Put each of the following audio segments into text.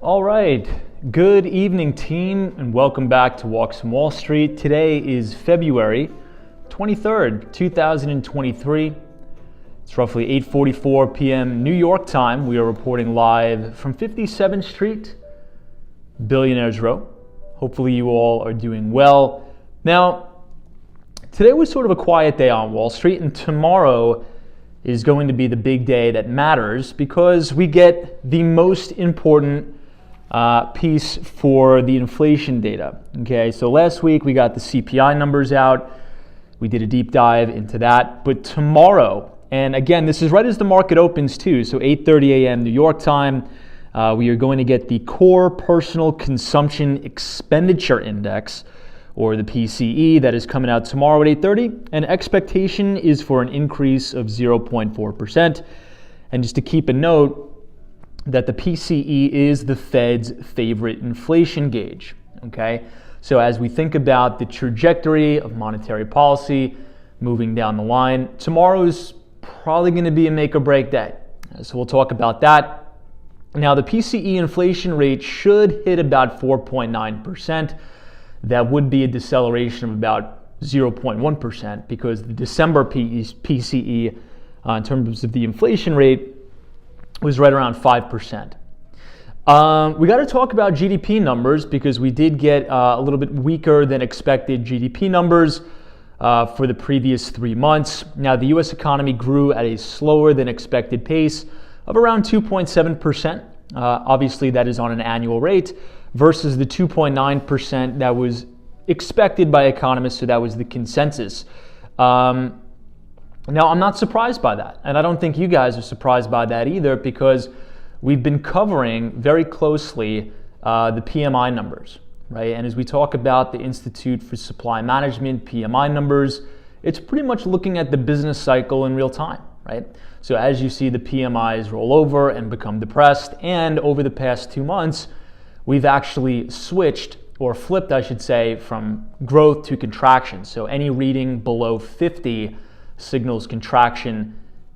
All right, good evening team and welcome back to Walks from Wall Street. Today is February 23rd, 2023. It's roughly 8:44 p.m. New York time. We are reporting live from 57th Street, Billionaires Row. Hopefully you all are doing well. Now, today was sort of a quiet day on Wall Street, and tomorrow is going to be the big day that matters because we get the most important piece for the inflation data. Okay, so last week we got the CPI numbers out. We did a deep dive into that. But tomorrow, and again, this is right as the market opens too, so 8:30 a.m. New York time, we are going to get the Core Personal Consumption Expenditure Index, or the PCE, that is coming out tomorrow at 8:30. And expectation is for an increase of 0.4%. And just to keep a note, that the PCE is the Fed's favorite inflation gauge, okay? So as we think about the trajectory of monetary policy moving down the line, tomorrow's probably gonna be a make or break day. So we'll talk about that. Now the PCE inflation rate should hit about 4.9%. That would be a deceleration of about 0.1% because the December PCE, in terms of the inflation rate, was right around 5%. We got to talk about GDP numbers because we did get a little bit weaker than expected GDP numbers for the previous 3 months. Now, the U.S. economy grew at a slower than expected pace of around 2.7%. Obviously, that is on an annual rate versus the 2.9% that was expected by economists, so that was the consensus. Now, I'm not surprised by that, and I don't think you guys are surprised by that either because we've been covering very closely the PMI numbers, right? And as we talk about the Institute for Supply Management PMI numbers, it's pretty much looking at the business cycle in real time, right? So as you see the PMIs roll over and become depressed, and over the past 2 months, we've actually switched, or flipped, I should say, from growth to contraction. So any reading below 50 signals contraction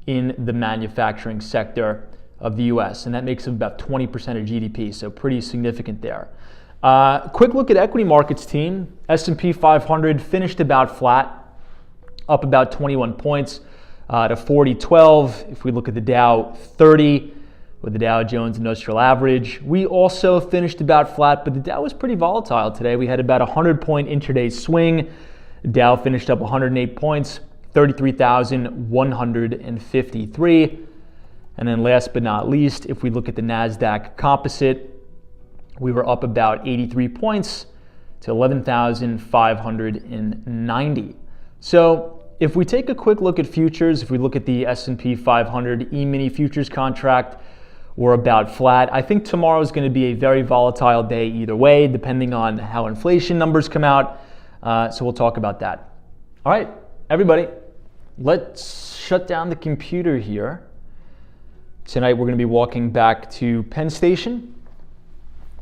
in the manufacturing sector of the US, and that makes up about 20% of GDP, so pretty significant there. Quick look at equity markets team. S&P 500 finished about flat, up about 21 points to 4012. If we look at the Dow 30, with the Dow Jones Industrial Average, we also finished about flat, but the Dow was pretty volatile today. We had about a 100-point intraday swing. Dow finished up 108 points, 33,153. And then last but not least, if we look at the NASDAQ composite, we were up about 83 points to 11,590. So if we take a quick look at futures, if we look at the S&P 500 E-mini futures contract, we're about flat. I think tomorrow is going to be a very volatile day either way, depending on how inflation numbers come out. So we'll talk about that. All right, everybody, let's shut down the computer here. Tonight we're going to be walking back to Penn Station.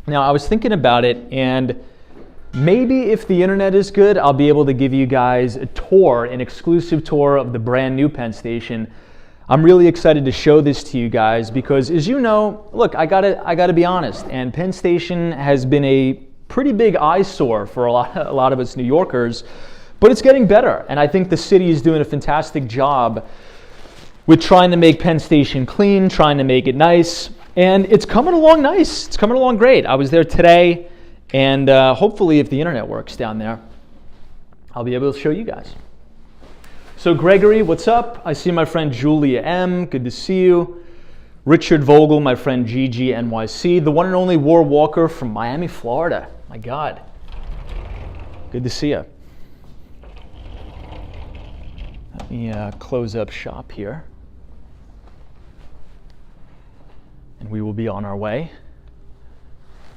Now, I was thinking about it, and maybe if the internet is good, I'll be able to give you guys a tour, an exclusive tour of the brand new Penn Station. I'm really excited to show this to you guys because, as you know, look, I gotta be honest, and Penn Station has been a pretty big eyesore for a lot of us New Yorkers, but it's getting better, and I think the city is doing a fantastic job with trying to make Penn Station clean, trying to make it nice, and it's coming along nice. It's coming along great. I was there today, and hopefully if the internet works down there, I'll be able to show you guys. So Gregory, what's up? I see my friend Julia M. Good to see you. Richard Vogel, my friend Gigi NYC, the one and only War Walker from Miami, Florida. My God. Good to see you. Let me close up shop here. And we will be on our way.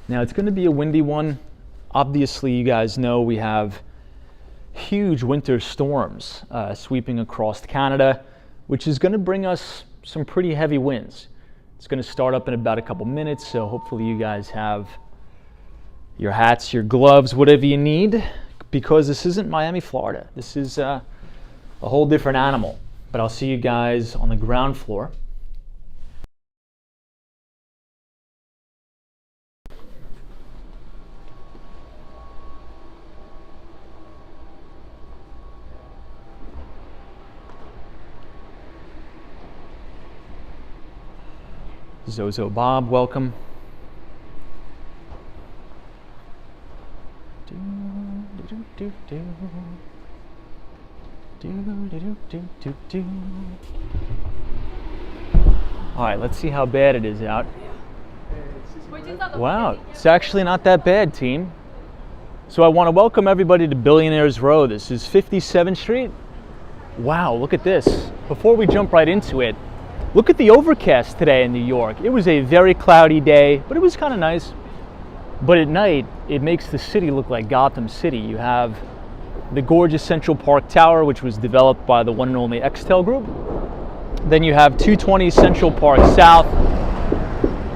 Now it's going to be a windy one. Obviously, you guys know we have huge winter storms sweeping across Canada, which is going to bring us some pretty heavy winds. It's going to start up in about a couple minutes, so hopefully you guys have your hats, your gloves, whatever you need, because this isn't Miami, Florida. This is a whole different animal. But I'll see you guys on the ground floor. Zozo Bob, welcome. All right, let's see how bad it is out. Wow, it's actually not that bad, team. So I want to welcome everybody to Billionaires Row. This is 57th Street. Wow, look at this. Before we jump right into it, look at the overcast today in New York. It was a very cloudy day, but it was kind of nice. But at night, it makes the city look like Gotham City. You have the gorgeous Central Park Tower, which was developed by the one and only Extel Group. Then you have 220 Central Park South.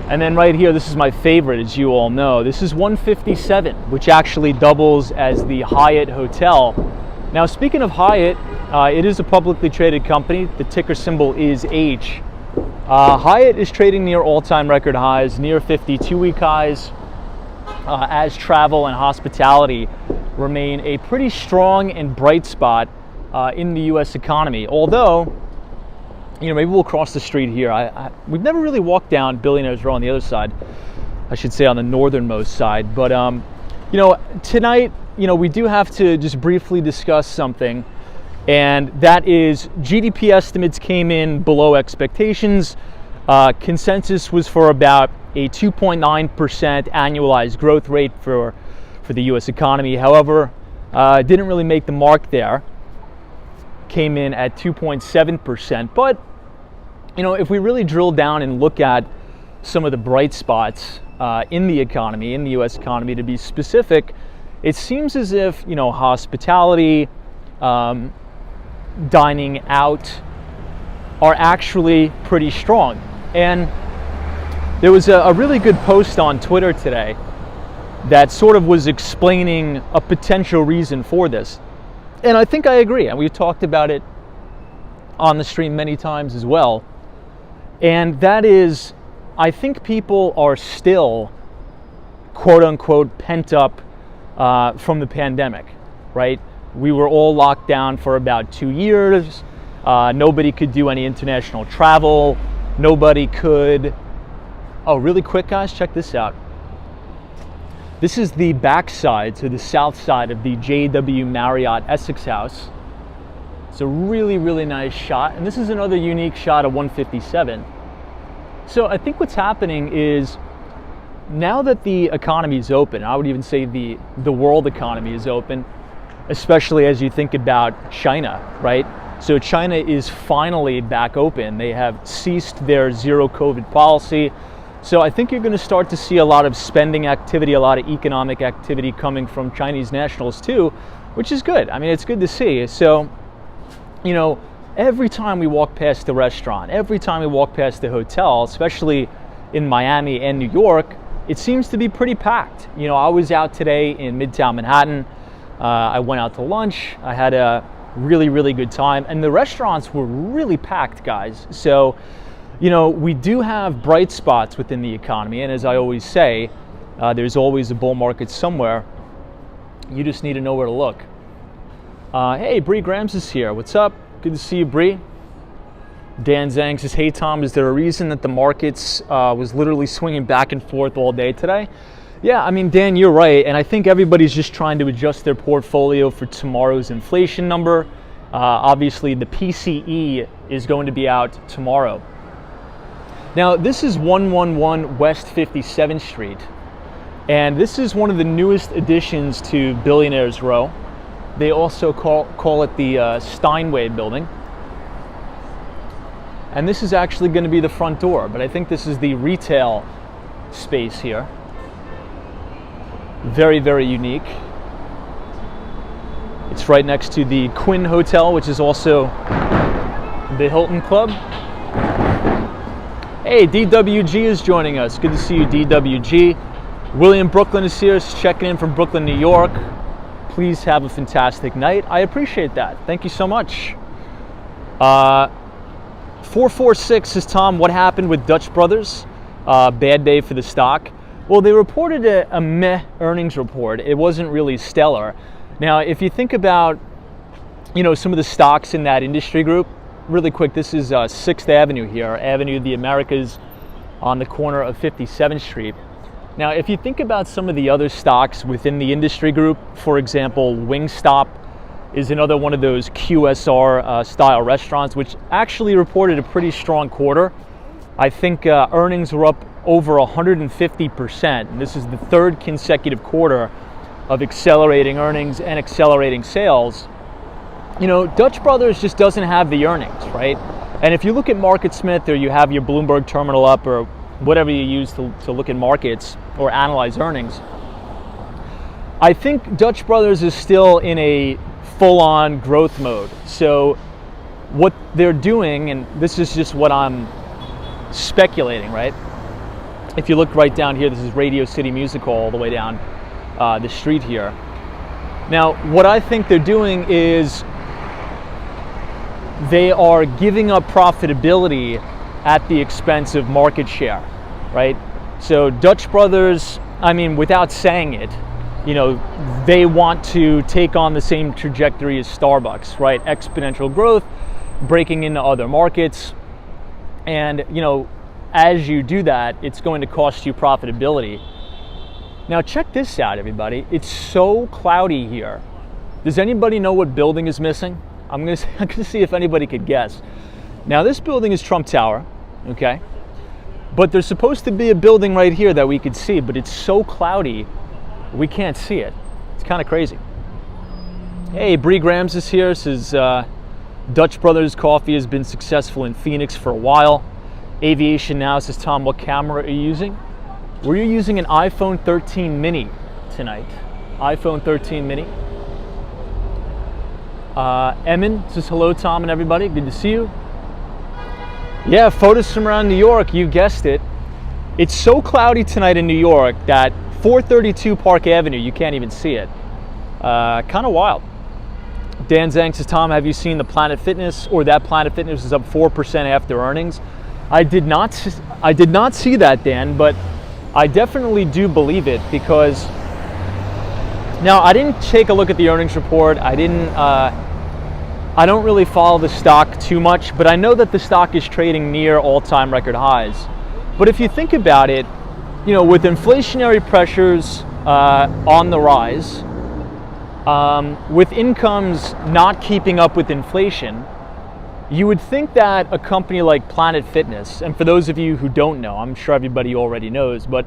And then right here, this is my favorite, as you all know. This is 157, which actually doubles as the Hyatt Hotel. Now, speaking of Hyatt, it is a publicly traded company. The ticker symbol is H. Hyatt is trading near all-time record highs, near 52-week highs, as travel and hospitality remain a pretty strong and bright spot in the U.S. economy. Although, you know, maybe we'll cross the street here. We've never really walked down Billionaires Row on the other side. I should say on the northernmost side. But, you know, tonight, you know, we do have to just briefly discuss something. And that is GDP estimates came in below expectations. Consensus was for about a 2.9% annualized growth rate for the U.S. economy. However, didn't really make the mark there. Came in at 2.7%. But, you know, if we really drill down and look at some of the bright spots in the economy, in the U.S. economy to be specific, it seems as if, you know, hospitality, dining out are actually pretty strong. And there was a really good post on Twitter today that sort of was explaining a potential reason for this. And I think I agree. And we've talked about it on the stream many times as well. And that is, I think people are still, quote unquote, pent up from the pandemic, right? We were all locked down for about 2 years. Nobody could do any international travel. Nobody could. Oh, really quick, guys, check this out. This is the backside to the south side of the JW Marriott Essex House. It's a really, really nice shot. And this is another unique shot of 157. So I think what's happening is now that the economy is open, I would even say the world economy is open, especially as you think about China, right? So China is finally back open. They have ceased their zero COVID policy. So I think you're going to start to see a lot of spending activity, a lot of economic activity coming from Chinese nationals too, which is good. I mean, it's good to see. So, you know, every time we walk past the restaurant, every time we walk past the hotel, especially in Miami and New York, it seems to be pretty packed. You know, I was out today in Midtown Manhattan. I went out to lunch. I had a really, really good time. And the restaurants were really packed, guys. So, you know, we do have bright spots within the economy, and as I always say, there's always a bull market somewhere. You just need to know where to look. Hey, Bree Grams is here. What's up? Good to see you, Bree. Dan Zhang says, hey, Tom, is there a reason that the markets was literally swinging back and forth all day today? Yeah, I mean, Dan, you're right, and I think everybody's just trying to adjust their portfolio for tomorrow's inflation number. Obviously, the PCE is going to be out tomorrow. Now, this is 111 West 57th Street, and this is one of the newest additions to Billionaires Row. They also call it the Steinway building. And this is actually going to be the front door, but I think this is the retail space here. Very, very unique. It's right next to the Quinn Hotel, which is also the Hilton Club. Hey, DWG is joining us. Good to see you, DWG. William Brooklyn is here, checking in from Brooklyn, New York. Please have a fantastic night. I appreciate that. Thank you so much. 446 says, Tom, what happened with Dutch Brothers? Bad day for the stock. Well, they reported a meh earnings report. It wasn't really stellar. Now, if you think about, you know, some of the stocks in that industry group, really quick, this is 6th Avenue here, Avenue of the Americas. on the corner of 57th Street. Now, if you think about some of the other stocks within the industry group, for example, Wingstop is another one of those QSR style restaurants, which actually reported a pretty strong quarter. I think earnings were up over 150%, and this is the third consecutive quarter of accelerating earnings and accelerating sales. You know, Dutch Brothers just doesn't have the earnings, right? And if you look at MarketSmith, or you have your Bloomberg terminal up, or whatever you use to look at markets or analyze earnings, I think Dutch Brothers is still in a full-on growth mode. So what they're doing, and this is just what I'm speculating, right? If you look right down here, this is Radio City Music Hall all the way down the street here. Now, what I think they're doing is they are giving up profitability at the expense of market share, right? So Dutch Brothers, I mean, without saying it, you know, they want to take on the same trajectory as Starbucks, right? Exponential growth, breaking into other markets. And, you know, as you do that, it's going to cost you profitability. Now, check this out, everybody. It's so cloudy here. Does anybody know what building is missing? I'm gonna see if anybody could guess. Now, this building is Trump Tower, okay? But there's supposed to be a building right here that we could see, but it's so cloudy, we can't see it. It's kind of crazy. Hey, Bree Grams is here. Says Dutch Brothers Coffee has been successful in Phoenix for a while. Aviation Now says, Tom, what camera are you using? We're using an iPhone 13 mini tonight. iPhone 13 mini. Emin says, hello, Tom and everybody. Good to see you. Yeah, photos from around New York. You guessed it. It's so cloudy tonight in New York that 432 Park Avenue, you can't even see it. Kind of wild. Dan Zhang says, Tom, have you seen the Planet Fitness, or that Planet Fitness is up 4% after earnings? I did not see that, Dan, but I definitely do believe it, because now I didn't take a look at the earnings report. I don't really follow the stock too much, but I know that the stock is trading near all-time record highs. But if you think about it, you know, with inflationary pressures on the rise, with incomes not keeping up with inflation, you would think that a company like Planet Fitness, and for those of you who don't know, I'm sure everybody already knows, but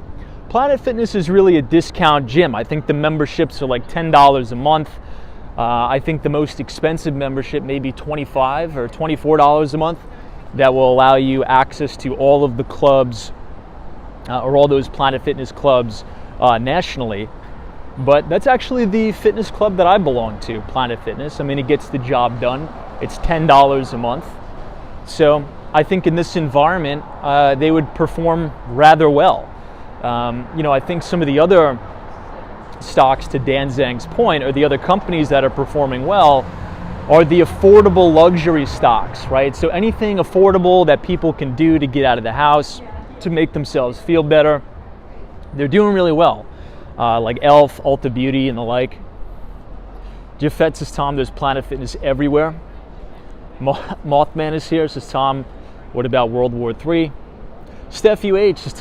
Planet Fitness is really a discount gym. I think the memberships are like $10 a month. I think the most expensive membership may be $25 or $24 a month. That will allow you access to all of the clubs, or all those Planet Fitness clubs nationally. But that's actually the fitness club that I belong to, Planet Fitness. I mean, it gets the job done. It's $10 a month. So I think in this environment, they would perform rather well. You know, I think some of the other stocks, to Dan Zhang's point, or the other companies that are performing well, are the affordable luxury stocks, right? So anything affordable that people can do to get out of the house, to make themselves feel better, they're doing really well. Like Elf, Ulta Beauty, and the like. Jeffet says, Tom, there's Planet Fitness everywhere. Mothman is here, says, Tom, what about World War III? Steph UH says,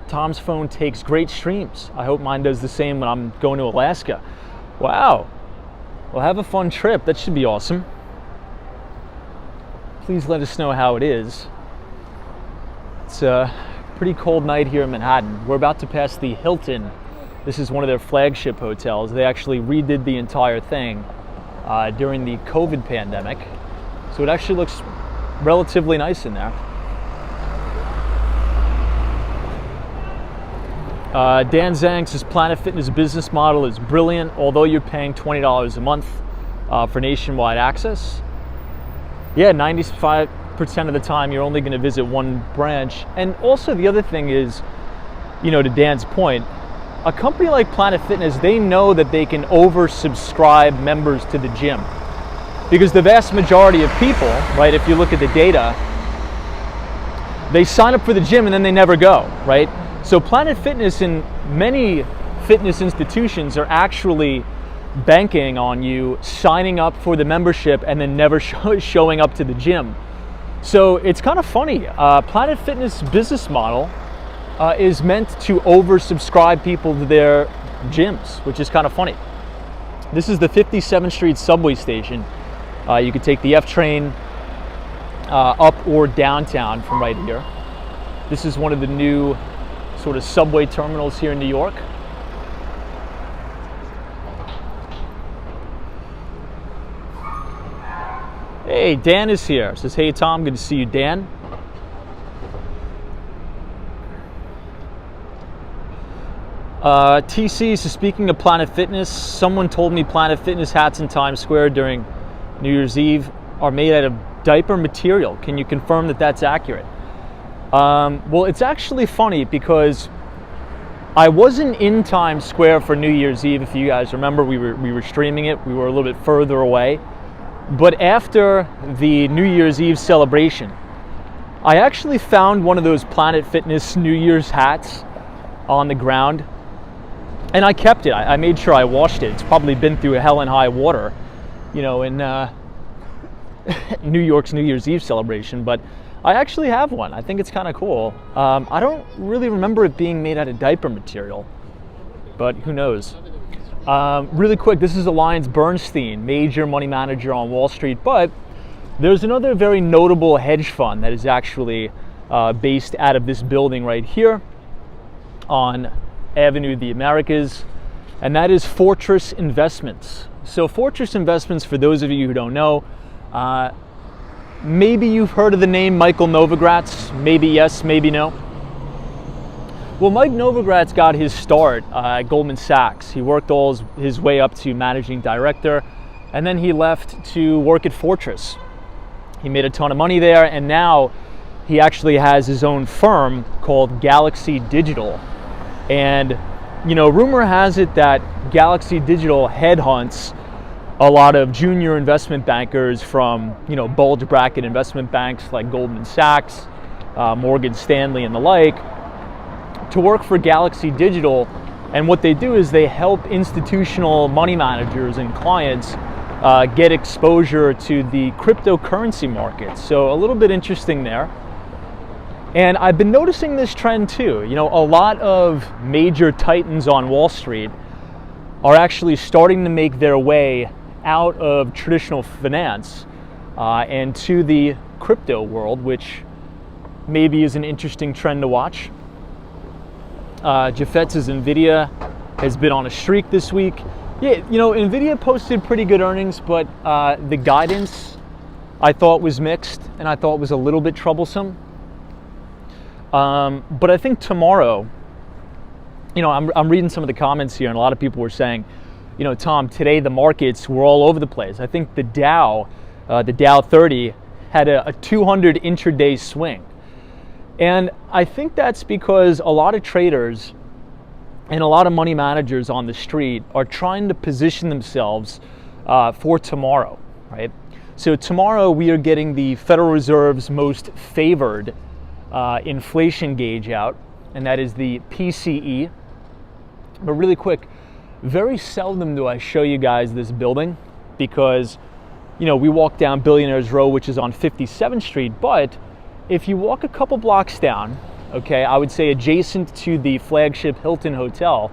Tom's phone takes great streams. I hope mine does the same when I'm going to Alaska. Wow. Well, have a fun trip. That should be awesome. Please let us know how it is. It's a pretty cold night here in Manhattan. We're about to pass the Hilton. This is one of their flagship hotels. They actually redid the entire thing during the COVID pandemic. So it actually looks relatively nice in there. Dan Zhang says, Planet Fitness business model is brilliant, although you're paying $20 a month for nationwide access. Yeah, 95% of the time you're only going to visit one branch. And also the other thing is, you know, to Dan's point, a company like Planet Fitness, they know that they can oversubscribe members to the gym. Because the vast majority of people, right, if you look at the data, they sign up for the gym and then they never go, right? So Planet Fitness and many fitness institutions are actually banking on you signing up for the membership and then never showing up to the gym. So it's kind of funny. Planet Fitness business model is meant to oversubscribe people to their gyms, which is kind of funny. This is the 57th Street subway station. You could take the F train up or downtown from right here. This is one of the new sort of subway terminals here in New York. Hey, Dan is here. Says, hey Tom, good to see you, Dan. TC, so speaking of Planet Fitness, someone told me Planet Fitness hats in Times Square during New Year's Eve are made out of diaper material. Can you confirm that that's accurate? Well, it's actually funny because I wasn't in Times Square for New Year's Eve. If you guys remember, we were streaming it. We were a little bit further away. But after the New Year's Eve celebration, I actually found one of those Planet Fitness New Year's hats on the ground, and I kept it. I made sure I washed it. It's probably been through hell and high water, you know, in New York's New Year's Eve celebration, but I actually have one. I think it's kind of cool. I don't really remember it being made out of diaper material, but who knows. Really quick, this is Alliance Bernstein, major money manager on Wall Street, but there's another very notable hedge fund that is actually based out of this building right here on Avenue of the Americas, and that is Fortress Investments. So Fortress Investments, for those of you who don't know, maybe you've heard of the name Michael Novogratz, maybe yes, maybe no. Well, Mike Novogratz got his start at Goldman Sachs. He worked all his way up to managing director, and then he left to work at Fortress. He made a ton of money there, and now he actually has his own firm called Galaxy Digital. And, you know, rumor has it that Galaxy Digital headhunts a lot of junior investment bankers from, you know, bulge bracket investment banks like Goldman Sachs, Morgan Stanley, and the like, to work for Galaxy Digital. And what they do is they help institutional money managers and clients get exposure to the cryptocurrency market. So a little bit interesting there. And I've been noticing this trend too. You know, a lot of major titans on Wall Street are actually starting to make their way out of traditional finance and to the crypto world, which maybe is an interesting trend to watch. Jafet's NVIDIA has been on a streak this week. Yeah, you know, NVIDIA posted pretty good earnings, but the guidance I thought was mixed, and I thought was a little bit troublesome. But I think tomorrow, you know, I'm reading some of the comments here, and a lot of people were saying, you know, Tom, today the markets were all over the place. I think the Dow 30 had a 200 intraday swing. And I think that's because a lot of traders and a lot of money managers on the street are trying to position themselves for tomorrow, right? So tomorrow we are getting the Federal Reserve's most favored inflation gauge out, and that is the PCE. But really quick, very seldom do I show you guys this building because, you know, we walk down Billionaires Row, which is on 57th Street, but if you walk a couple blocks down, okay, I would say adjacent to the flagship Hilton Hotel,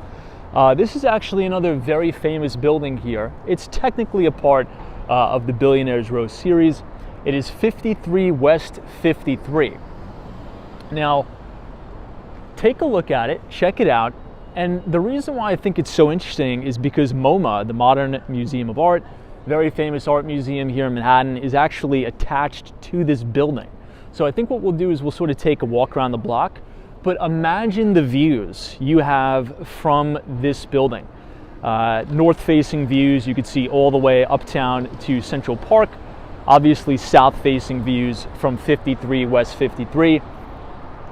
this is actually another very famous building here. It's technically a part of the Billionaires Row series. It is 53 West 53. Now, take a look at it, check it out, and the reason why I think it's so interesting is because MoMA, the Modern Museum of Art, very famous art museum here in Manhattan, is actually attached to this building. So I think what we'll do is we'll sort of take a walk around the block, but imagine the views you have from this building. North-facing views, you could see all the way uptown to Central Park. Obviously south-facing views from 53 West 53.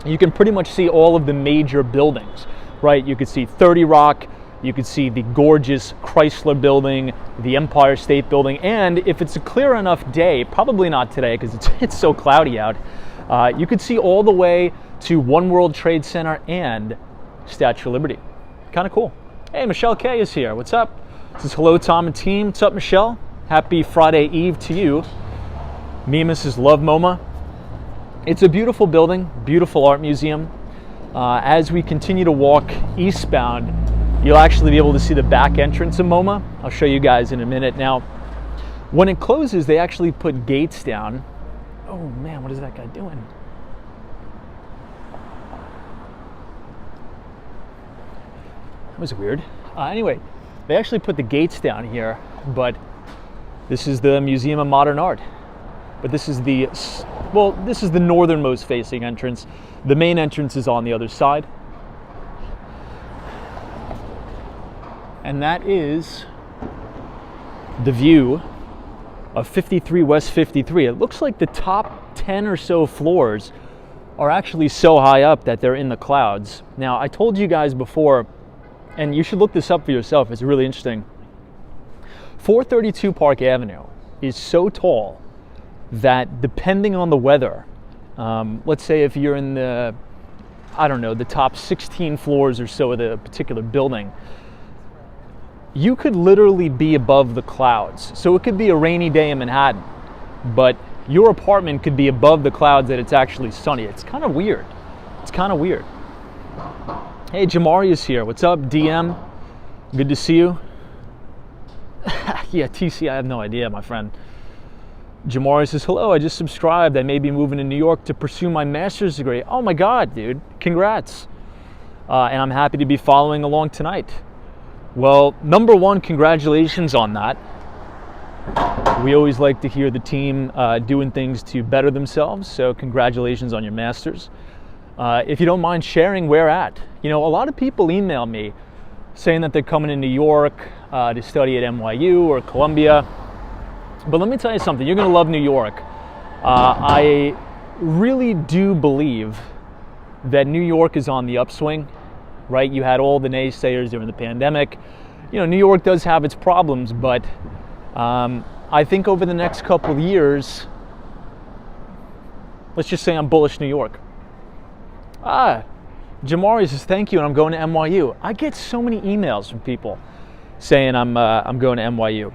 You can pretty much see all of the major buildings, right? You could see 30 Rock, you could see the gorgeous Chrysler Building, the Empire State Building, and if it's a clear enough day, probably not today because it's so cloudy out, you could see all the way to One World Trade Center and Statue of Liberty. Kind of cool. Hey, Michelle K is here. What's up? This is Hello Tom and team. What's up, Michelle? Happy Friday Eve to you. Mimas is love MoMA. It's a beautiful building, beautiful art museum. As we continue to walk eastbound, you'll actually be able to see the back entrance of MoMA. I'll show you guys in a minute. Now, when it closes, they actually put gates down. Oh man, what is that guy doing? That was weird. Anyway, they actually put the gates down here, but this is the Museum of Modern Art. But this is the northernmost facing entrance. The main entrance is on the other side. And that is the view of 53 West 53. It looks like the top 10 or so floors are actually so high up that they're in the clouds. Now, I told you guys before, and you should look this up for yourself, it's really interesting. 432 Park Avenue is so tall that depending on the weather, let's say if you're in the, I don't know, the top 16 floors or so of the particular building, you could literally be above the clouds. So it could be a rainy day in Manhattan, but your apartment could be above the clouds that it's actually sunny. It's kind of weird. It's kind of weird. Hey, Jamari is here. What's up, DM? Good to see you. Yeah, TC, I have no idea, my friend. Jamari says, hello, I just subscribed. I may be moving to New York to pursue my master's degree. Oh my God, dude, congrats. And I'm happy to be following along tonight. Well, number one, congratulations on that. We always like to hear the team doing things to better themselves, so congratulations on your master's. If you don't mind sharing where at. You know, a lot of people email me saying that they're coming to New York to study at NYU or Columbia. But let me tell you something, you're going to love New York. I really do believe that New York is on the upswing, right? You had all the naysayers during the pandemic. You know, New York does have its problems, but I think over the next couple of years, let's just say I'm bullish New York. Jamari says, thank you, and I'm going to NYU. I get so many emails from people saying I'm going to NYU.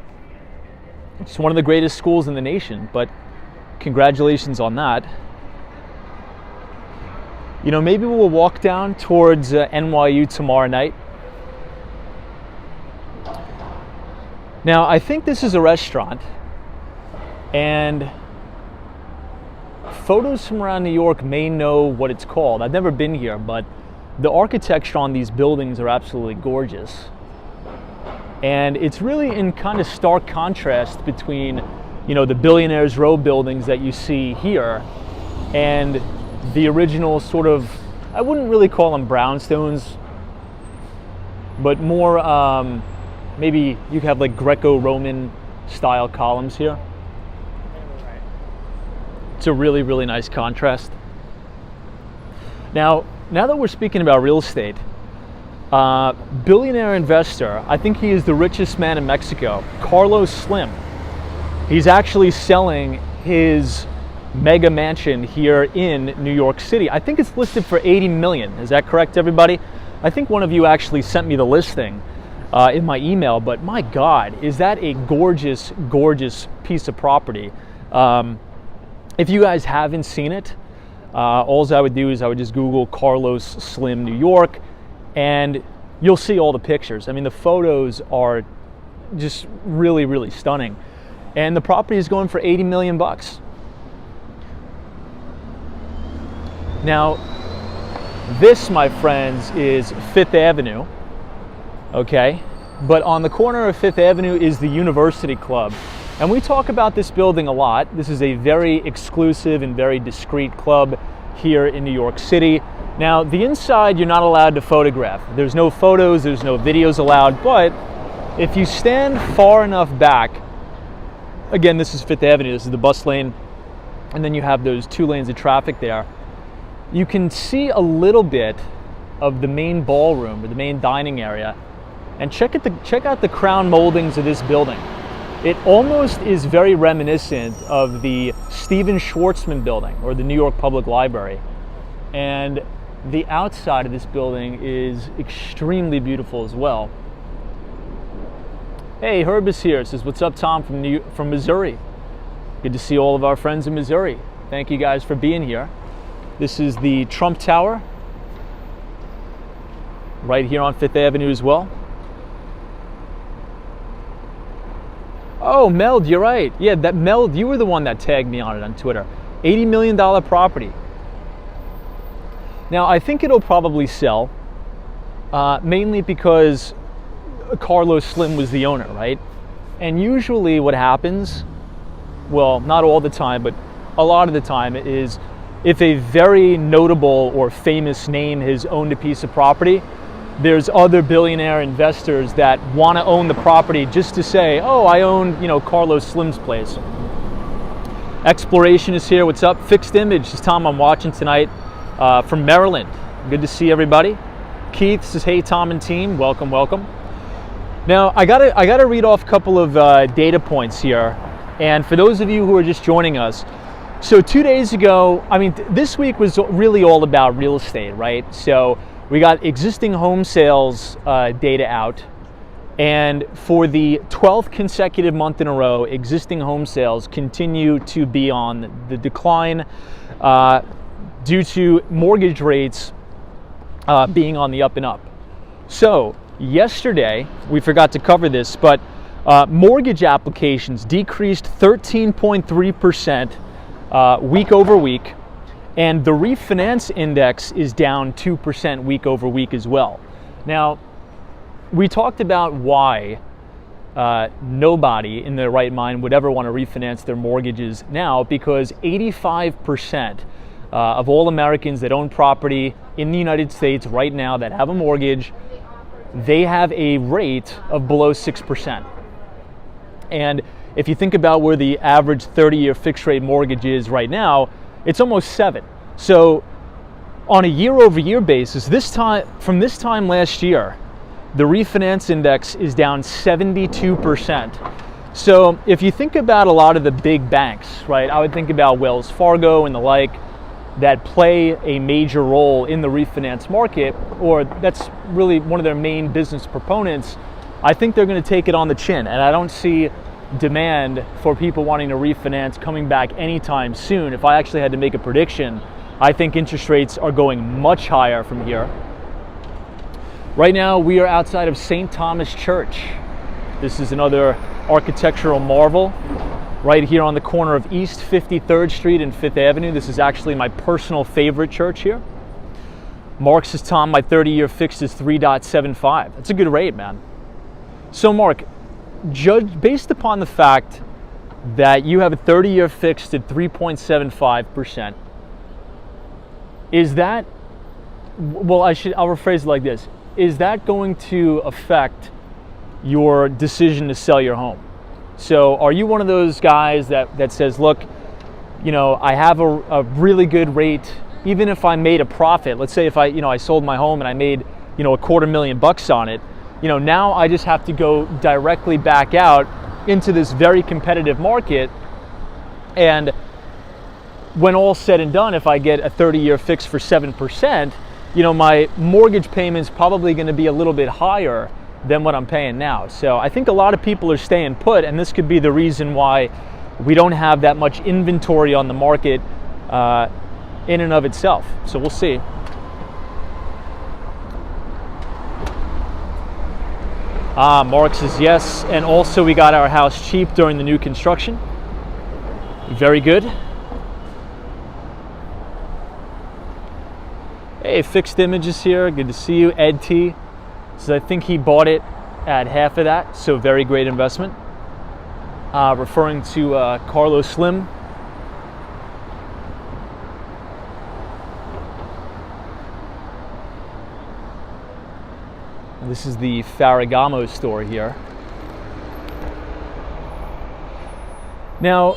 It's one of the greatest schools in the nation, but congratulations on that. You know, maybe we'll walk down towards NYU tomorrow night. Now, I think this is a restaurant, and photos from around New York may know what it's called. I've never been here, but the architecture on these buildings are absolutely gorgeous. And it's really in kind of stark contrast between, you know, the Billionaires Row buildings that you see here and the original sort of, I wouldn't really call them brownstones, but more, maybe you have like Greco-Roman style columns here. It's a really, really nice contrast. Now that we're speaking about real estate, billionaire investor, I think he is the richest man in Mexico, Carlos Slim. He's actually selling his mega mansion here in New York City. I think it's listed for 80 million. Is that correct, everybody? I think one of you actually sent me the listing in my email, but my God, is that a gorgeous, gorgeous piece of property. If you guys haven't seen it, all I would do is I would just Google Carlos Slim New York, and you'll see all the pictures. I mean, the photos are just really, really stunning. And the property is going for 80 million bucks. Now, this, my friends, is Fifth Avenue, okay? But on the corner of Fifth Avenue is the University Club. And we talk about this building a lot. This is a very exclusive and very discreet club here in New York City. Now, the inside you're not allowed to photograph. There's no photos, there's no videos allowed, but if you stand far enough back, again, this is Fifth Avenue, this is the bus lane, and then you have those 2 lanes of traffic there, you can see a little bit of the main ballroom or the main dining area, and check out the crown moldings of this building. It almost is very reminiscent of the Stephen Schwarzman building or the New York Public Library. And the outside of this building is extremely beautiful as well. Hey, Herb is here. Says, what's up, Tom, from Missouri? Good to see all of our friends in Missouri. Thank you guys for being here. This is the Trump Tower, right here on 5th Avenue as well. Oh, Meld, you're right. Yeah, that Meld, you were the one that tagged me on it on Twitter. $80 million property. Now, I think it'll probably sell, mainly because Carlos Slim was the owner, right? And usually what happens, well, not all the time, but a lot of the time, is if a very notable or famous name has owned a piece of property, there's other billionaire investors that want to own the property just to say, oh, I own, Carlos Slim's place. Exploration is here. What's up? Fixed Image. This is Tom. I'm watching tonight from Maryland. Good to see everybody. Keith says, hey, Tom and team. Welcome, welcome. Now, I gotta read off a couple of data points here. And for those of you who are just joining us, so 2 days ago, this week was really all about real estate, right? So we got existing home sales data out, and for the 12th consecutive month in a row, existing home sales continue to be on the decline due to mortgage rates being on the up and up. So yesterday, we forgot to cover this, but mortgage applications decreased 13.3% week over week. And the refinance index is down 2% week over week as well. Now, we talked about why nobody in their right mind would ever want to refinance their mortgages now, because 85% of all Americans that own property in the United States right now that have a mortgage, they have a rate of below 6%. And if you think about where the average 30-year fixed rate mortgage is right now, it's almost 7. So on a year-over-year basis, from this time last year, the refinance index is down 72%. So if you think about a lot of the big banks, right, I would think about Wells Fargo and the like, that play a major role in the refinance market, or that's really one of their main business proponents. I think they're going to take it on the chin, and I don't see demand for people wanting to refinance coming back anytime soon. If I actually had to make a prediction, I think interest rates are going much higher from here. Right now, we are outside of St. Thomas Church. This is another architectural marvel right here on the corner of East 53rd Street and 5th Avenue. This is actually my personal favorite church here. Mark says, Tom, my 30-year fixed is 3.75. That's a good rate, man. So, Mark, based upon the fact that you have a 30-year fixed at 3.75%, is that, well, I'll rephrase it like this. Is that going to affect your decision to sell your home? So are you one of those guys that says, look, I have a really good rate, even if I made a profit, let's say if I sold my home and I made, $250,000 on it, now I just have to go directly back out into this very competitive market. And when all's said and done, if I get a 30-year fix for 7%, my mortgage payment's probably going to be a little bit higher than what I'm paying now. So I think a lot of people are staying put, and this could be the reason why we don't have that much inventory on the market in and of itself. So we'll see. Mark says yes, and also we got our house cheap during the new construction. Very good. Hey, Fixed Images here. Good to see you. Ed T says I think he bought it at half of that, so very great investment. Referring to Carlos Slim. This is the Ferragamo store here. Now,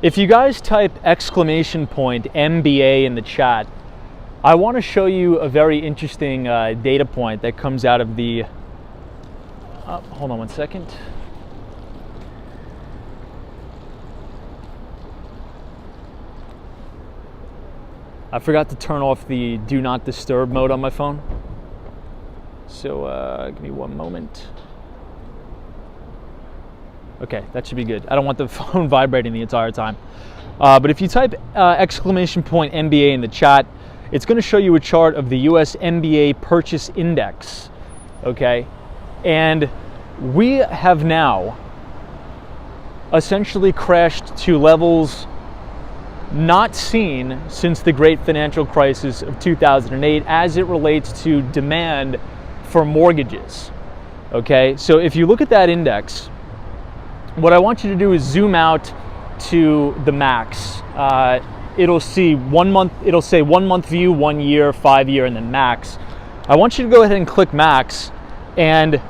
if you guys type !MBA in the chat, I want to show you a very interesting data point that comes out of the, hold on one second. I forgot to turn off the do not disturb mode on my phone. So give me one moment. Okay, that should be good. I don't want the phone vibrating the entire time. But if you type exclamation point MBA in the chat, it's going to show you a chart of the US MBA Purchase Index, okay? And we have now essentially crashed to levels not seen since the great financial crisis of 2008 as it relates to demand for mortgages, okay? So if you look at that index, what I want you to do is zoom out to the max. It'll say 1 month view, 1 year, 5 year, and then max. I want you to go ahead and click max, and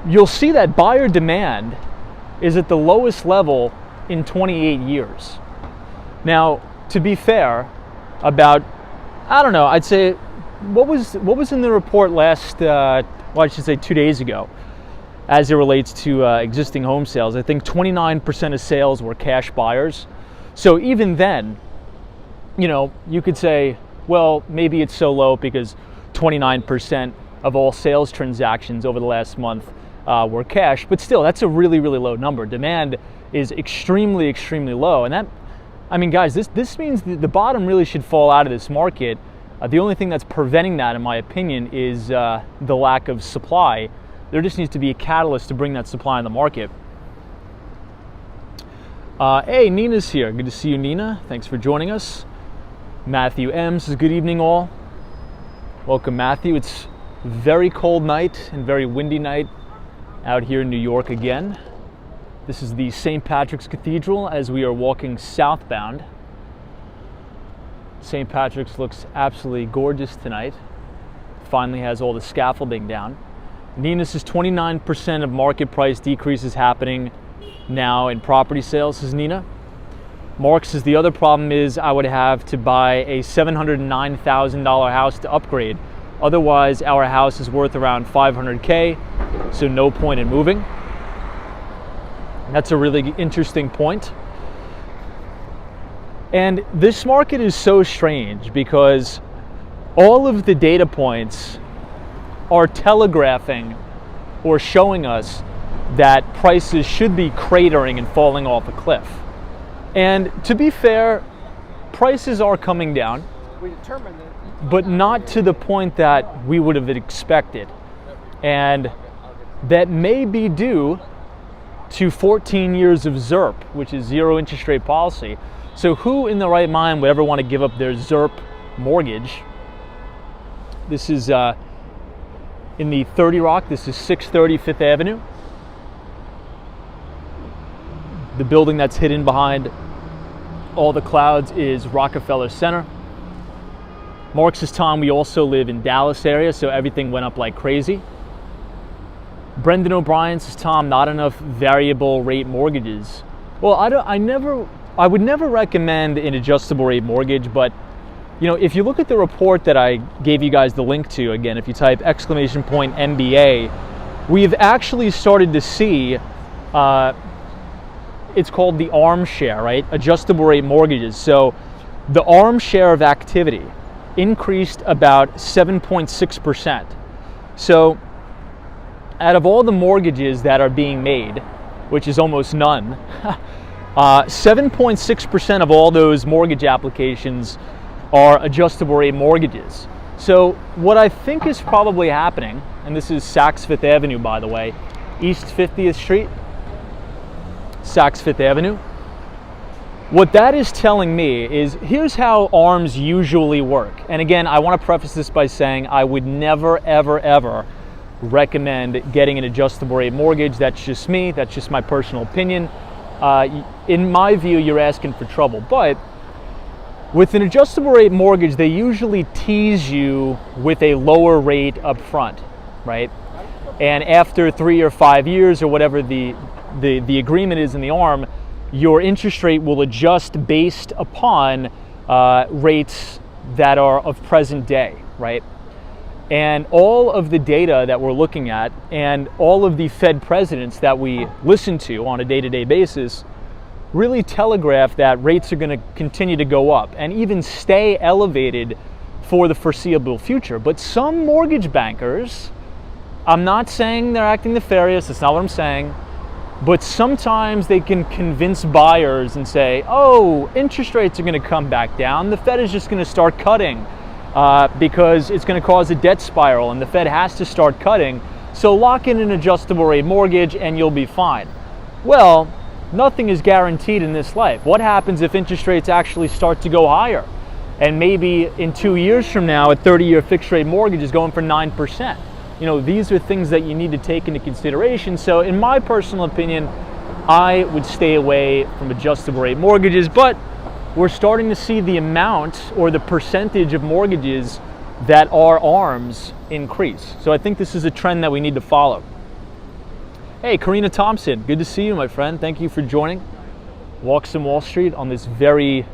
you'll see that buyer demand is at the lowest level in 28 years. Now, to be fair, about, I don't know, I'd say, what was in the report last, well, I should say 2 days ago, as it relates to existing home sales? I think 29% of sales were cash buyers. So even then, you know, you could say, well, maybe it's so low because 29% of all sales transactions over the last month were cash, but still, that's a really, really low number. Demand is extremely, extremely low. And that, I mean, guys, this means the bottom really should fall out of this market. The only thing that's preventing that, in my opinion, is the lack of supply. There just needs to be a catalyst to bring that supply in the market. Hey, Nina's here. Good to see you, Nina. Thanks for joining us. Matthew M says, good evening, all. Welcome, Matthew. It's a very cold night and very windy night out here in New York again. This is the St. Patrick's Cathedral as we are walking southbound. St. Patrick's looks absolutely gorgeous tonight. Finally has all the scaffolding down. Nina says 29% of market price decreases happening now in property sales, says Nina. Mark says the other problem is I would have to buy a $709,000 house to upgrade. Otherwise, our house is worth around $500K, so no point in moving. That's a really interesting point. And this market is so strange because all of the data points are telegraphing or showing us that prices should be cratering and falling off a cliff. And to be fair, prices are coming down, but not to the point that we would have expected. And that may be due to 14 years of ZIRP, which is zero interest rate policy. So who in the right mind would ever want to give up their ZIRP mortgage? This is in the 30 Rock. This is 630 Fifth Avenue. The building that's hidden behind all the clouds is Rockefeller Center. Mark says, Tom, we also live in Dallas area, so everything went up like crazy. Brendan O'Brien says, Tom, not enough variable rate mortgages. Well, I would never recommend an adjustable rate mortgage, but you know, if you look at the report that I gave you guys the link to, again, if you type exclamation point MBA, we've actually started to see, it's called the ARM share, right? Adjustable rate mortgages. So the ARM share of activity increased about 7.6%. So out of all the mortgages that are being made, which is almost none, 7.6% of all those mortgage applications are adjustable rate mortgages. So what I think is probably happening, and this is Saks Fifth Avenue, by the way, East 50th Street, Saks Fifth Avenue. What that is telling me is here's how ARMs usually work. And again, I want to preface this by saying I would never, ever, ever recommend getting an adjustable rate mortgage. That's just me. That's just my personal opinion. In my view, you're asking for trouble. But with an adjustable rate mortgage, they usually tease you with a lower rate up front, right? And after 3 or 5 years or whatever the agreement is in the ARM, your interest rate will adjust based upon rates that are of present day, right? And all of the data that we're looking at and all of the Fed presidents that we listen to on a day-to-day basis really telegraph that rates are going to continue to go up and even stay elevated for the foreseeable future. But some mortgage bankers, I'm not saying they're acting nefarious, that's not what I'm saying, but sometimes they can convince buyers and say, oh, interest rates are going to come back down. The Fed is just going to start cutting because it's going to cause a debt spiral, and the Fed has to start cutting. So lock in an adjustable rate mortgage and you'll be fine. Well, nothing is guaranteed in this life. What happens if interest rates actually start to go higher? And maybe in 2 years from now, a 30-year fixed rate mortgage is going for 9%. You know, these are things that you need to take into consideration. So in my personal opinion, I would stay away from adjustable rate mortgages, but we're starting to see the amount or the percentage of mortgages that are ARMs increase. So I think this is a trend that we need to follow. Hey, Karina Thompson, good to see you, my friend. Thank you for joining Walks on Wall Street on this very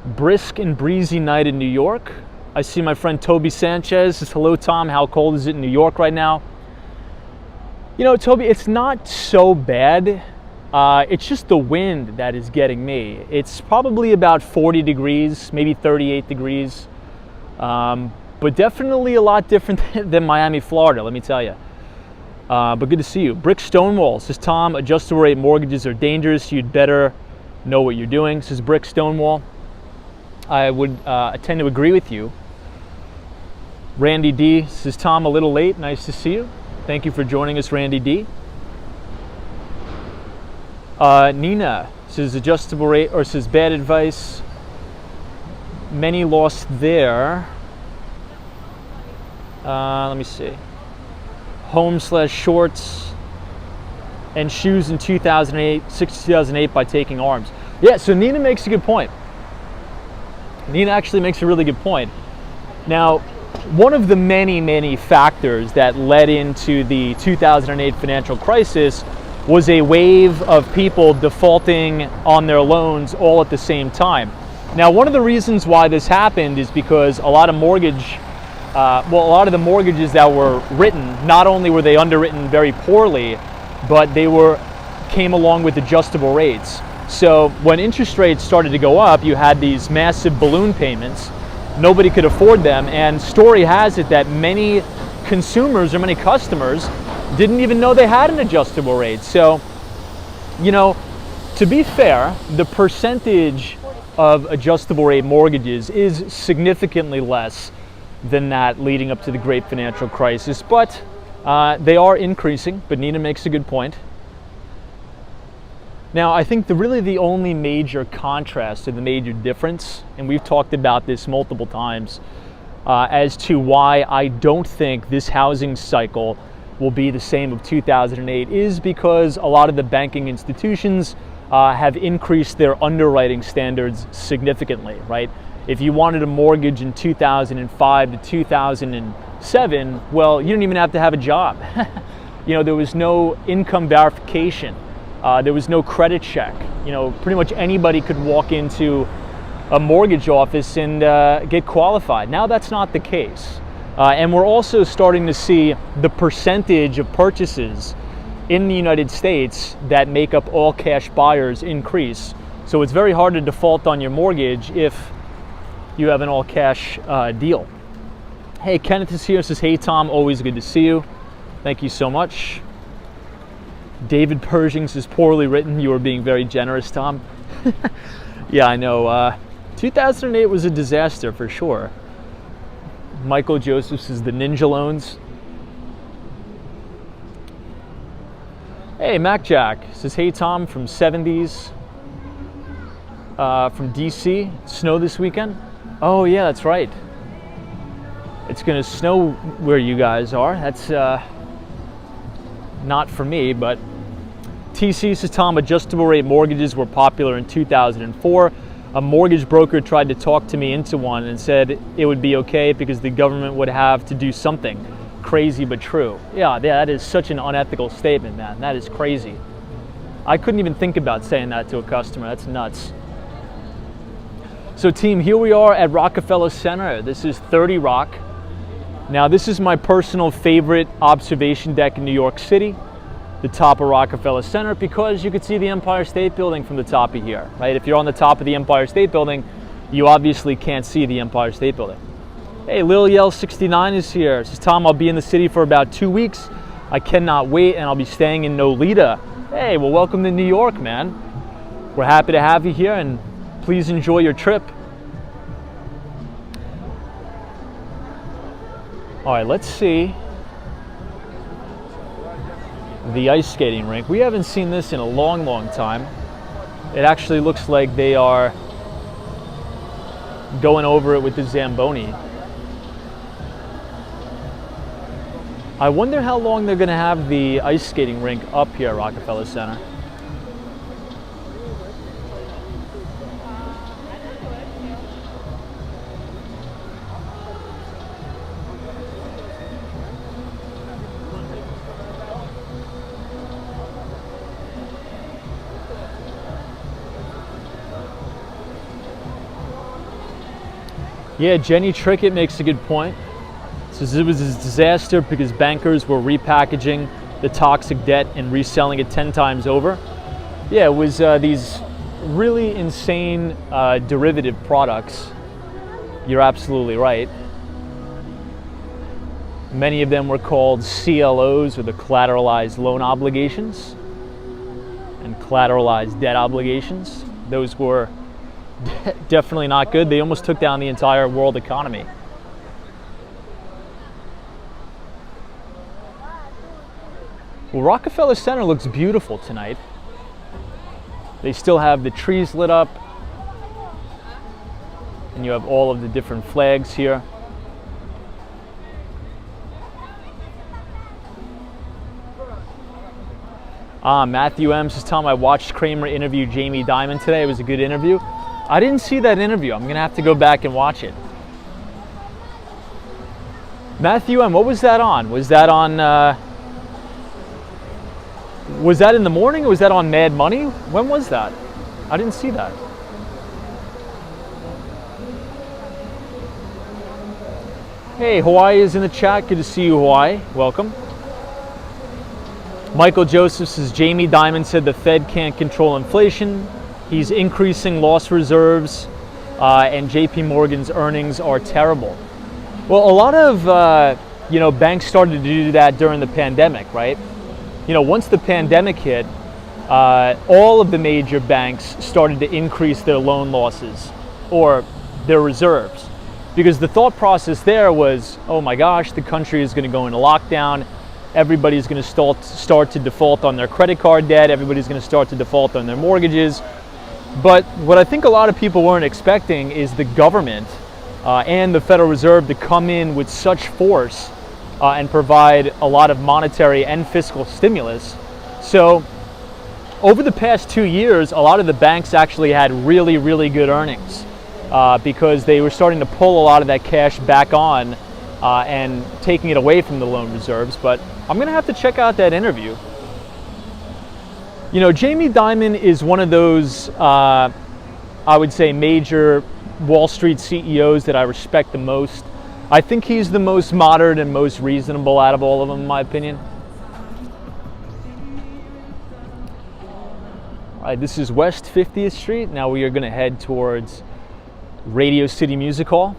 brisk and breezy night in New York. I see my friend Toby Sanchez says, hello, Tom. How cold is it in New York right now? You know, Toby, it's not so bad. It's just the wind that is getting me. It's probably about 40 degrees, maybe 38 degrees. But definitely a lot different than Miami, Florida, let me tell you. But good to see you. Brick Stonewall says, Tom, adjustable rate mortgages are dangerous. You'd better know what you're doing. Says Brick Stonewall. I would tend to agree with you. Randy D says, Tom, a little late. Nice to see you. Thank you for joining us, Randy D. Nina says adjustable rate, or says bad advice. Many lost there. Let me see. Home/shorts and shoes in 2008 by taking ARMs. Yeah, so Nina makes a good point. Nina actually makes a really good point. Now, one of the many factors that led into the 2008 financial crisis was a wave of people defaulting on their loans all at the same time. Now, one of the reasons why this happened is because a lot of the mortgages that were written, not only were they underwritten very poorly, but they came along with adjustable rates. So when interest rates started to go up, you had these massive balloon payments. Nobody could afford them, and story has it that many consumers or many customers didn't even know they had an adjustable rate. So, you know, to be fair, the percentage of adjustable rate mortgages is significantly less than that leading up to the great financial crisis, but they are increasing. But Nina makes a good point. Now, I think really the only major contrast or the major difference, and we've talked about this multiple times, as to why I don't think this housing cycle will be the same of 2008, is because a lot of the banking institutions have increased their underwriting standards significantly, right? If you wanted a mortgage in 2005 to 2007, well, you didn't even have to have a job. You know, there was no income verification. There was no credit check. You know, pretty much anybody could walk into a mortgage office and get qualified. Now that's not the case. And we're also starting to see the percentage of purchases in the United States that make up all cash buyers increase. So it's very hard to default on your mortgage if you have an all cash deal. Hey, Kenneth is here, says, hey Tom, always good to see you. Thank you so much. David Pershing says, poorly written. You are being very generous, Tom. Yeah, I know. 2008 was a disaster for sure. Michael Joseph says, the ninja loans. Hey, Mac Jack says, hey Tom, from 70s, from DC. Snow this weekend? Oh yeah, that's right. It's gonna snow where you guys are. That's not for me, but TC says, Tom, adjustable rate mortgages were popular in 2004. A mortgage broker tried to talk to me into one and said it would be okay because the government would have to do something. Crazy but true. Yeah, that is such an unethical statement, man. That is crazy. I couldn't even think about saying that to a customer. That's nuts. So team, here we are at Rockefeller Center. This is 30 Rock. Now this is my personal favorite observation deck in New York City, the top of Rockefeller Center, because you could see the Empire State Building from the top of here, right? If you're on the top of the Empire State Building, you obviously can't see the Empire State Building. Hey, Lil Yell 69 is here. Says, Tom, I'll be in the city for about 2 weeks. I cannot wait, and I'll be staying in Nolita Hey, well, welcome to New York, man. We're happy to have you here, and please enjoy your trip. All right, let's see the ice skating rink. We haven't seen this in a long, long time. It actually looks like they are going over it with the Zamboni. I wonder how long they're going to have the ice skating rink up here at Rockefeller Center. Yeah, Jenny Trickett makes a good point. Says it was a disaster because bankers were repackaging the toxic debt and reselling it 10 times over. Yeah, it was these really insane derivative products. You're absolutely right. Many of them were called CLOs, or the collateralized loan obligations, and collateralized debt obligations. Those were definitely not good. They almost took down the entire world economy. Well, Rockefeller Center looks beautiful tonight. They still have the trees lit up, and you have all of the different flags here. Matthew M. says, Tom, I watched Kramer interview Jamie Dimon today. It was a good interview. I didn't see that interview. I'm going to have to go back and watch it. Matthew M., what was that on? Was that on, was that in the morning, or was that on Mad Money? When was that? I didn't see that. Hey, Hawaii is in the chat. Good to see you, Hawaii. Welcome. Michael Joseph says, Jamie Dimon said the Fed can't control inflation. He's increasing loss reserves, and JP Morgan's earnings are terrible. Well, a lot of banks started to do that during the pandemic, right? Once the pandemic hit, all of the major banks started to increase their loan losses or their reserves, because the thought process there was, oh my gosh, the country is going to go into lockdown. Everybody's going to start to default on their credit card debt. Everybody's going to start to default on their mortgages. But what I think a lot of people weren't expecting is the government and the Federal Reserve to come in with such force and provide a lot of monetary and fiscal stimulus. So over the past 2 years, a lot of the banks actually had really, really good earnings because they were starting to pull a lot of that cash back on and taking it away from the loan reserves. But I'm going to have to check out that interview. Jamie Dimon is one of those, I would say, major Wall Street CEOs that I respect the most. I think he's the most moderate and most reasonable out of all of them, in my opinion. All right, this is West 50th Street. Now we are going to head towards Radio City Music Hall.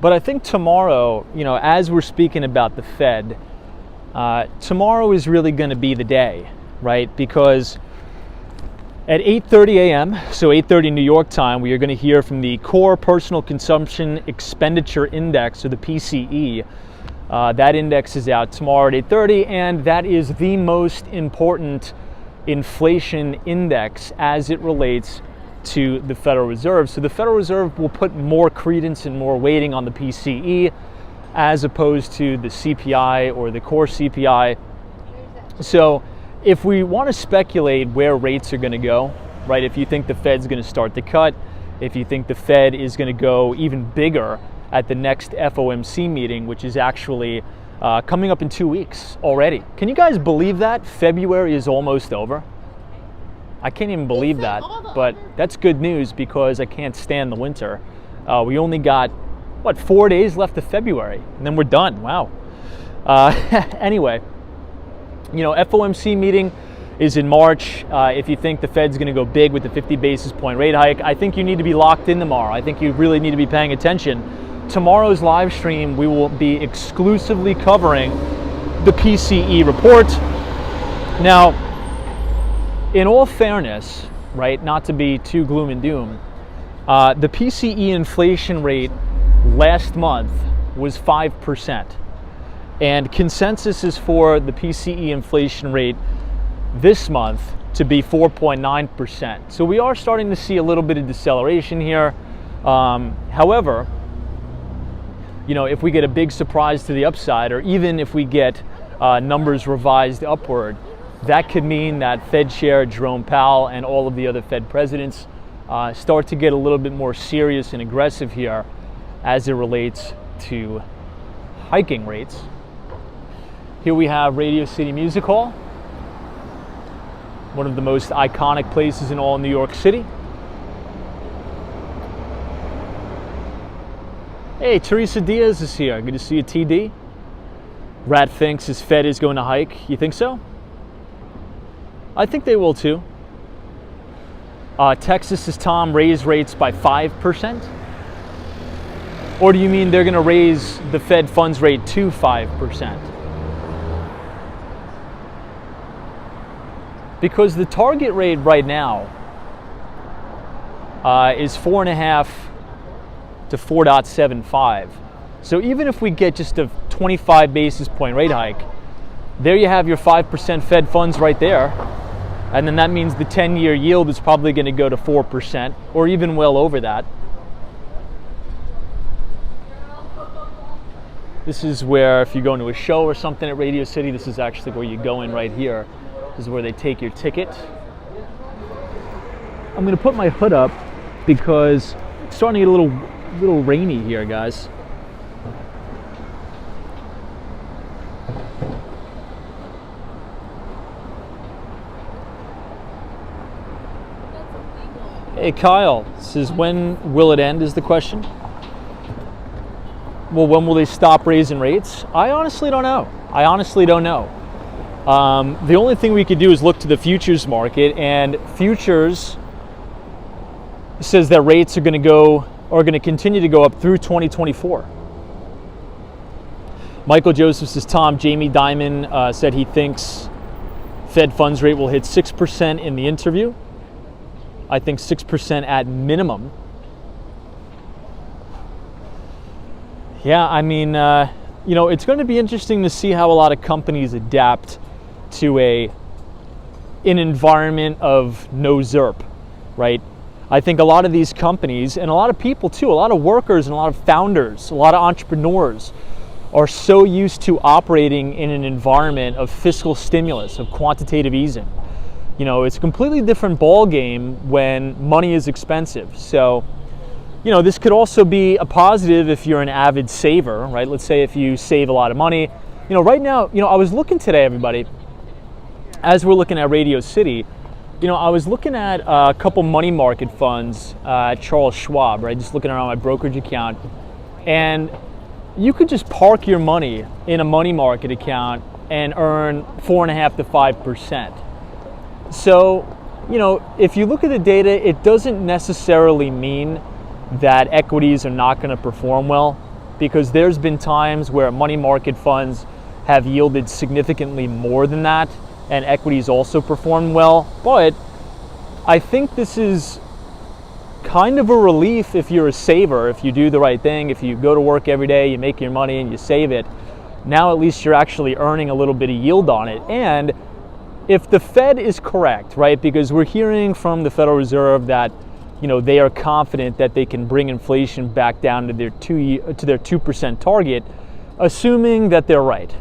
But I think tomorrow, as we're speaking about the Fed, tomorrow is really going to be the day, right? Because at 8:30 a.m., so 8:30 New York time, we are going to hear from the Core Personal Consumption Expenditure Index, or the PCE. That index is out tomorrow at 8:30, and that is the most important inflation index as it relates to the Federal Reserve. So the Federal Reserve will put more credence and more weighting on the PCE as opposed to the CPI or the core CPI. So if we want to speculate where rates are going to go, right, if you think the Fed's going to start to cut, if you think the Fed is going to go even bigger at the next FOMC meeting, which is actually coming up in 2 weeks already. Can you guys believe that? February is almost over. I can't even believe that, but that's good news because I can't stand the winter. We only got, 4 days left of February, and then we're done. Wow. Anyway, FOMC meeting is in March. If you think the Fed's going to go big with the 50 basis point rate hike, I think you need to be locked in tomorrow. I think you really need to be paying attention. Tomorrow's live stream, we will be exclusively covering the PCE report. Now, in all fairness, right, not to be too gloom and doom, the PCE inflation rate last month was 5%. And consensus is for the PCE inflation rate this month to be 4.9%. So we are starting to see a little bit of deceleration here. However, you know, if we get a big surprise to the upside, or even if we get numbers revised upward, that could mean that Fed Chair Jerome Powell and all of the other Fed presidents start to get a little bit more serious and aggressive here as it relates to hiking rates. Here we have Radio City Music Hall, one of the most iconic places in all New York City. Hey, Teresa Diaz is here. Good to see you, TD. Rat thinks his Fed is going to hike. You think so? I think they will too. Texas's Tom raised rates by 5%? Or do you mean they're going to raise the Fed funds rate to 5%? Because the target rate right now is 4.5 to 4.75. So even if we get just a 25 basis point rate hike, there you have your 5% Fed funds right there. And then that means the 10-year yield is probably going to go to 4% or even well over that. This is where, if you're going to a show or something at Radio City, this is actually where you go in right here. This is where they take your ticket. I'm going to put my hood up because it's starting to get a little rainy here, guys. Hey Kyle, says when will it end is the question. Well, when will they stop raising rates? I honestly don't know. The only thing we could do is look to the futures market, and futures says that rates are going to continue to go up through 2024. Michael Joseph says, Tom, Jamie Dimon said he thinks Fed funds rate will hit 6% in the interview. I think 6% at minimum. Yeah, I mean, you know, it's going to be interesting to see how a lot of companies adapt to an environment of no ZERP, right? I think a lot of these companies, and a lot of people too, a lot of workers and a lot of founders, a lot of entrepreneurs are so used to operating in an environment of fiscal stimulus, of quantitative easing. You know, it's a completely different ball game when money is expensive. So, you know, this could also be a positive if you're an avid saver, right? Let's say if you save a lot of money. You know, right now, you know, I was looking today, everybody, as we're looking at Radio City, you know, I was looking at a couple money market funds at Charles Schwab, right? Just looking around my brokerage account. And you could just park your money in a money market account and earn 4.5 to 5%. So, you know, if you look at the data, it doesn't necessarily mean that equities are not going to perform well, because there's been times where money market funds have yielded significantly more than that, and equities also performed well. But I think this is kind of a relief if you're a saver, if you do the right thing, if you go to work every day, you make your money and you save it. Now at least you're actually earning a little bit of yield on it. And if the Fed is correct, right, because we're hearing from the Federal Reserve that, you know, they are confident that they can bring inflation back down to their 2% target, assuming that they're right.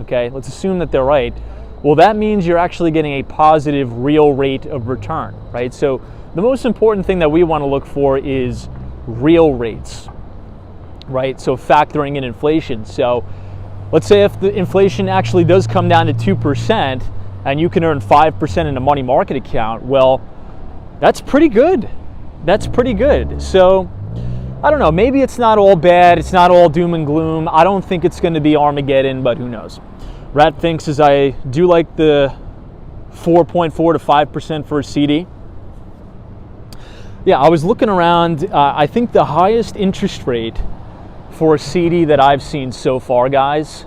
Okay, let's assume that they're right. Well, that means you're actually getting a positive real rate of return, right? So the most important thing that we want to look for is real rates, right? So factoring in inflation. So let's say if the inflation actually does come down to 2%, and you can earn 5% in a money market account, well, that's pretty good. That's pretty good. So, I don't know, maybe it's not all bad, it's not all doom and gloom. I don't think it's going to be Armageddon, but who knows. Rat thinks as I do like the 4.4 to 5% for a CD. Yeah, I was looking around. I think the highest interest rate for a CD that I've seen so far, guys,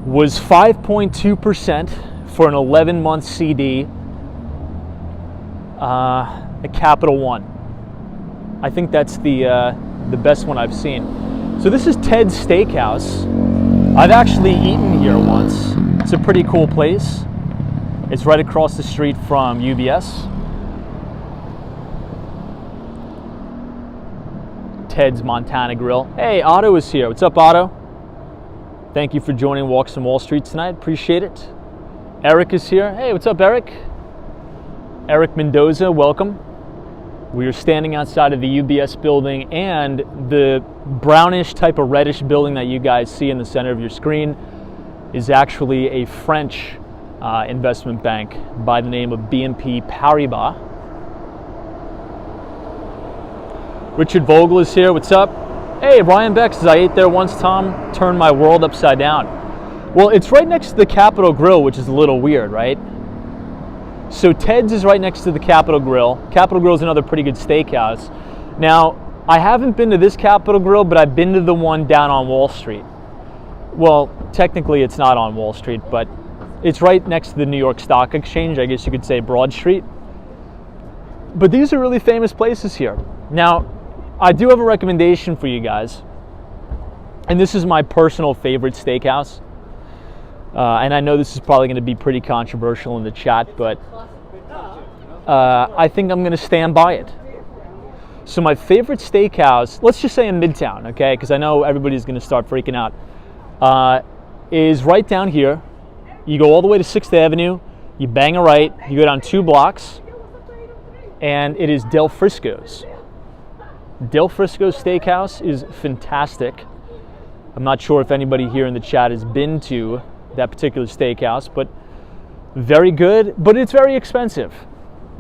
was 5.2% for an 11-month CD at Capital One. I think that's the best one I've seen. So this is Ted's Steakhouse. I've actually eaten here once. It's a pretty cool place. It's right across the street from UBS. Ted's Montana Grill. Hey, Otto is here. What's up, Otto? Thank you for joining Walks on Wall Street tonight. Appreciate it. Eric is here. Hey, what's up, Eric? Eric Mendoza, welcome. We are standing outside of the UBS building, and the brownish type of reddish building that you guys see in the center of your screen is actually a French investment bank by the name of BNP Paribas. Richard Vogel is here. What's up? Hey, Ryan Beck says, I ate there once, Tom. Turned my world upside down. Well, it's right next to the Capitol Grill, which is a little weird, right? So Ted's is right next to the Capitol Grill. Capitol Grill is another pretty good steakhouse. Now, I haven't been to this Capitol Grill, but I've been to the one down on Wall Street. Well, technically it's not on Wall Street, but it's right next to the New York Stock Exchange. I guess you could say Broad Street. But these are really famous places here. Now, I do have a recommendation for you guys. And this is my personal favorite steakhouse. And I know this is probably going to be pretty controversial in the chat, but I think I'm going to stand by it. So my favorite steakhouse, let's just say in Midtown, okay, because I know everybody's going to start freaking out, is right down here. You go all the way to 6th Avenue, you bang a right, you go down 2 blocks, and it is Del Frisco's. Del Frisco's Steakhouse is fantastic. I'm not sure if anybody here in the chat has been to that particular steakhouse, but very good, but it's very expensive.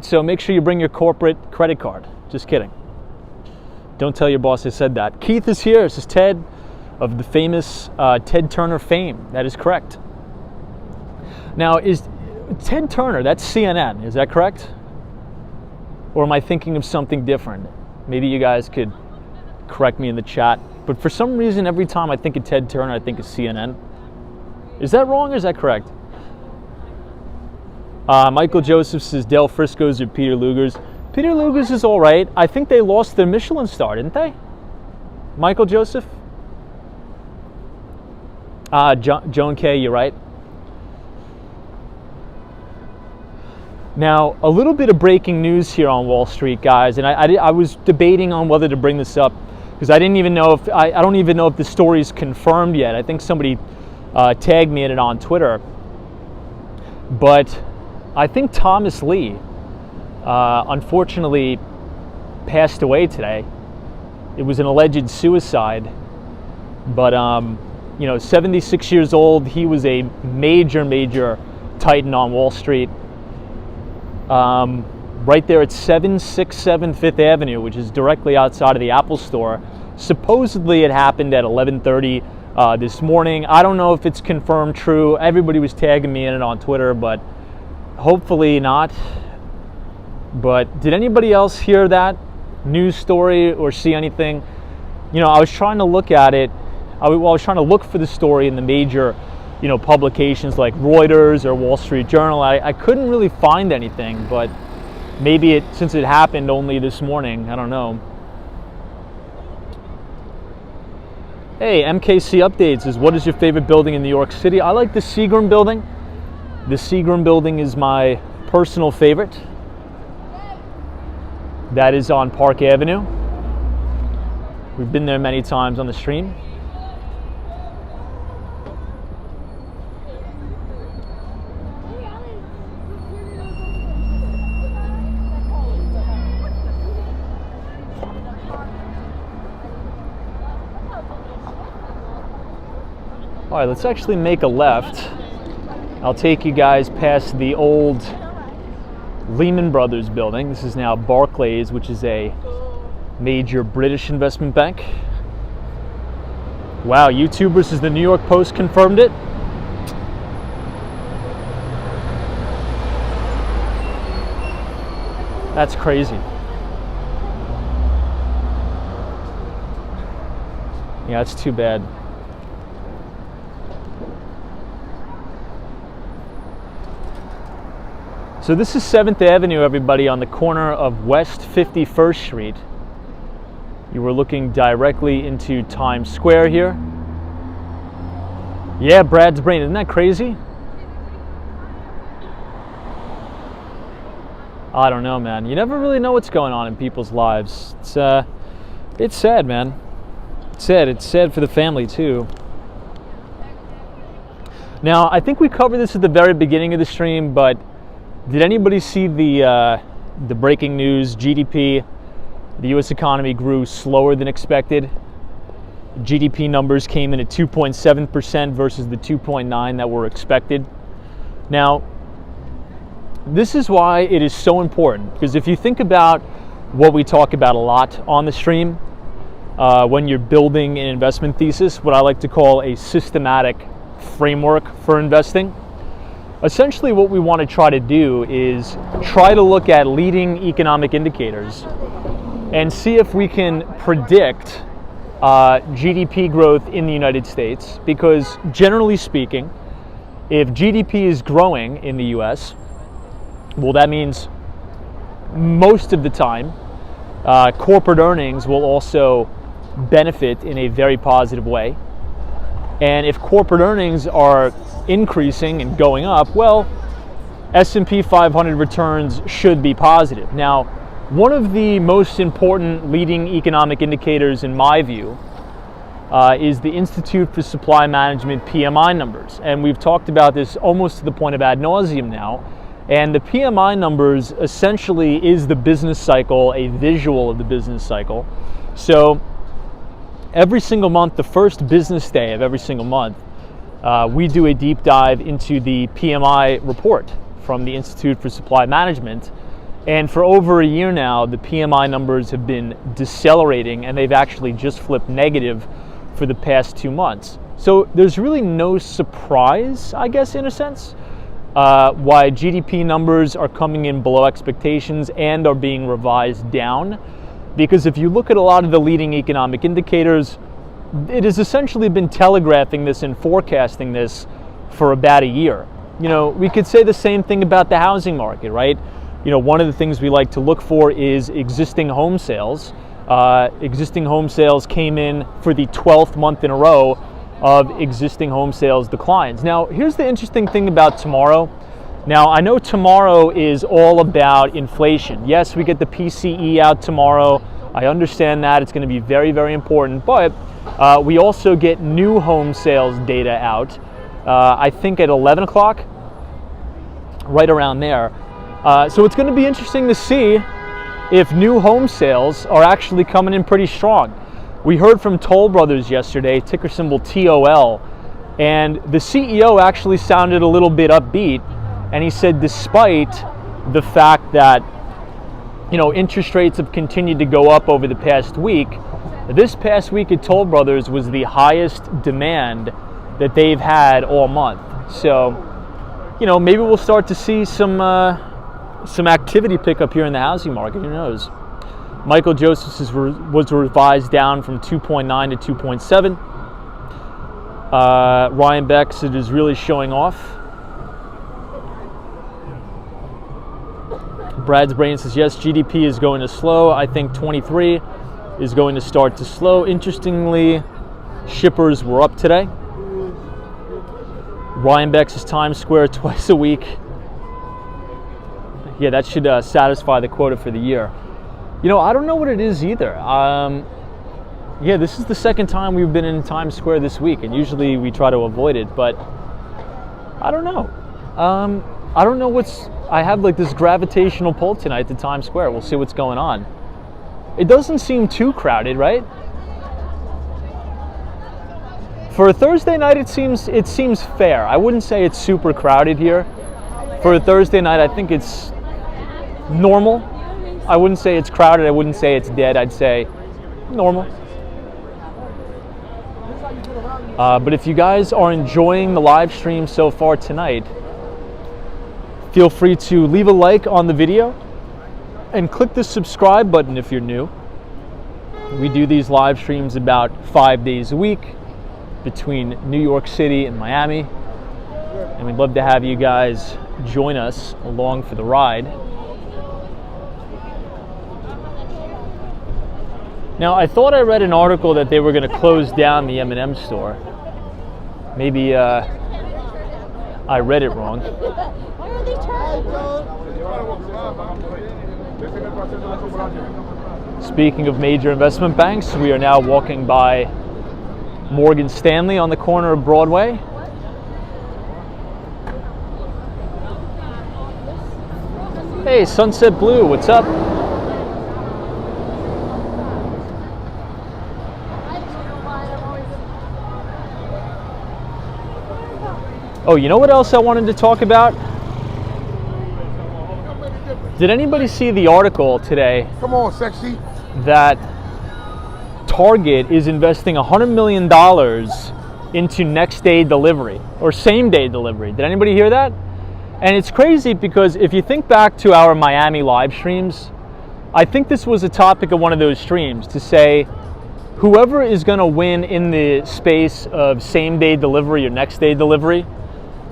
So make sure you bring your corporate credit card. Just kidding. Don't tell your boss I said that. Keith is here. This is Ted of the famous Ted Turner fame. That is correct. Now, is Ted Turner, that's CNN, is that correct? Or am I thinking of something different? Maybe you guys could correct me in the chat. But for some reason, every time I think of Ted Turner, I think of CNN. Is that wrong or is that correct? Michael Joseph says Del Frisco's or Peter Luger's. Peter Luger's is all right. I think they lost their Michelin star, didn't they? Michael Joseph? Joan K., you're right. Now, a little bit of breaking news here on Wall Street, guys, and I was debating on whether to bring this up because I didn't even know if I don't even know if the story is confirmed yet. I think somebody tagged me in it on Twitter, but I think Thomas Lee unfortunately passed away today. It was an alleged suicide, but 76 years old. He was a major titan on Wall Street. Right there at 767 Fifth Avenue, which is directly outside of the Apple Store. Supposedly it happened at 11:30 this morning. I don't know if it's confirmed true. Everybody was tagging me in it on Twitter, but hopefully not. But did anybody else hear that news story or see anything? I was trying to look at it. I was trying to look for the story in the major publications like Reuters or Wall Street Journal. I couldn't really find anything, but maybe since it happened only this morning, I don't know. Hey, MKC Updates is, what is your favorite building in New York City? I like the Seagram building. The Seagram building is my personal favorite. That is on Park Avenue. We've been there many times on the stream. All right, let's actually make a left. I'll take you guys past the old Lehman Brothers building. This is now Barclays, which is a major British investment bank. Wow, YouTubers, as the New York Post confirmed it. That's crazy. Yeah, it's too bad. So this is 7th Avenue, everybody, on the corner of West 51st Street. You were looking directly into Times Square here. Yeah, Brad's brain, isn't that crazy? I don't know, man. You never really know what's going on in people's lives. It's sad, man. It's sad. It's sad for the family too. Now, I think we covered this at the very beginning of the stream, but did anybody see the breaking news? GDP, the U.S. economy grew slower than expected. GDP numbers came in at 2.7% versus the 2.9% that were expected. Now, this is why it is so important, because if you think about what we talk about a lot on the stream, when you're building an investment thesis, what I like to call a systematic framework for investing, essentially what we want to try to do is try to look at leading economic indicators and see if we can predict GDP growth in the United States, because generally speaking, if GDP is growing in the US, well, that means most of the time corporate earnings will also benefit in a very positive way. And if corporate earnings are increasing and going up, well, S&P 500 returns should be positive. Now, one of the most important leading economic indicators, in my view, is the Institute for Supply Management PMI numbers. And we've talked about this almost to the point of ad nauseum now. And the PMI numbers essentially is the business cycle, a visual of the business cycle. So every single month, the first business day of every single month, we do a deep dive into the PMI report from the Institute for Supply Management. And for over a year now, the PMI numbers have been decelerating, and they've actually just flipped negative for the past 2 months. So there's really no surprise, I guess, in a sense, why GDP numbers are coming in below expectations and are being revised down. Because if you look at a lot of the leading economic indicators, it has essentially been telegraphing this and forecasting this for about a year. You know, we could say the same thing about the housing market, right? You know, one of the things we like to look for is existing home sales. Existing home sales came in for the 12th month in a row of existing home sales declines. Now, here's the interesting thing about tomorrow. Now, I know tomorrow is all about inflation. Yes, we get the PCE out tomorrow. I understand that. It's going to be very, very important. But we also get new home sales data out, I think at 11 o'clock, right around there. So it's going to be interesting to see if new home sales are actually coming in pretty strong. We heard from Toll Brothers yesterday, ticker symbol TOL, and the CEO actually sounded a little bit upbeat, and he said despite the fact that, you know, interest rates have continued to go up over the past week, this past week at Toll Brothers was the highest demand that they've had all month. So, you know, maybe we'll start to see some activity pick up here in the housing market. Who knows? Michael Joseph's was revised down from 2.9 to 2.7. Ryan Beck's is really showing off. Brad's brain says, yes, GDP is going to slow. I think 23 is going to start to slow. Interestingly, shippers were up today. Ryan Beck's is Times Square twice a week. Yeah, that should satisfy the quota for the year. You know, I don't know what it is either. Yeah, this is the second time we've been in Times Square this week, and usually we try to avoid it, but I don't know. I don't know I have like this gravitational pull tonight to Times Square. We'll see what's going on. It doesn't seem too crowded, right? For a Thursday night, it seems fair. I wouldn't say it's super crowded here. For a Thursday night, I think it's normal. I wouldn't say it's crowded. I wouldn't say it's dead. I'd say normal. But if you guys are enjoying the live stream so far tonight, feel free to leave a like on the video and click the subscribe button if you're new. We do these live streams about 5 days a week between New York City and Miami, and we'd love to have you guys join us along for the ride. Now, I thought I read an article that they were going to close down the M&M store. Maybe I read it wrong. Speaking of major investment banks, we are now walking by Morgan Stanley on the corner of Broadway. Hey, Sunset Blue, what's up? Oh, you know what else I wanted to talk about? Did anybody see the article today? Come on, sexy. That Target is investing $100 million into next day delivery or same day delivery. Did anybody hear that? And it's crazy because if you think back to our Miami live streams, I think this was a topic of one of those streams to say whoever is going to win in the space of same day delivery or next day delivery,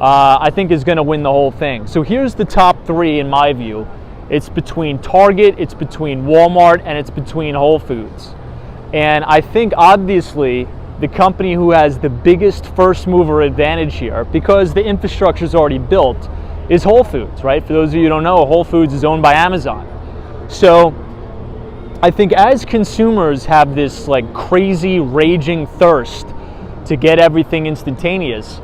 I think is going to win the whole thing. So here's the top three in my view. It's between Target, it's between Walmart, and it's between Whole Foods. And I think obviously the company who has the biggest first mover advantage here, because the infrastructure is already built, is Whole Foods, right? For those of you who don't know, Whole Foods is owned by Amazon. So I think as consumers have this like crazy raging thirst to get everything instantaneous,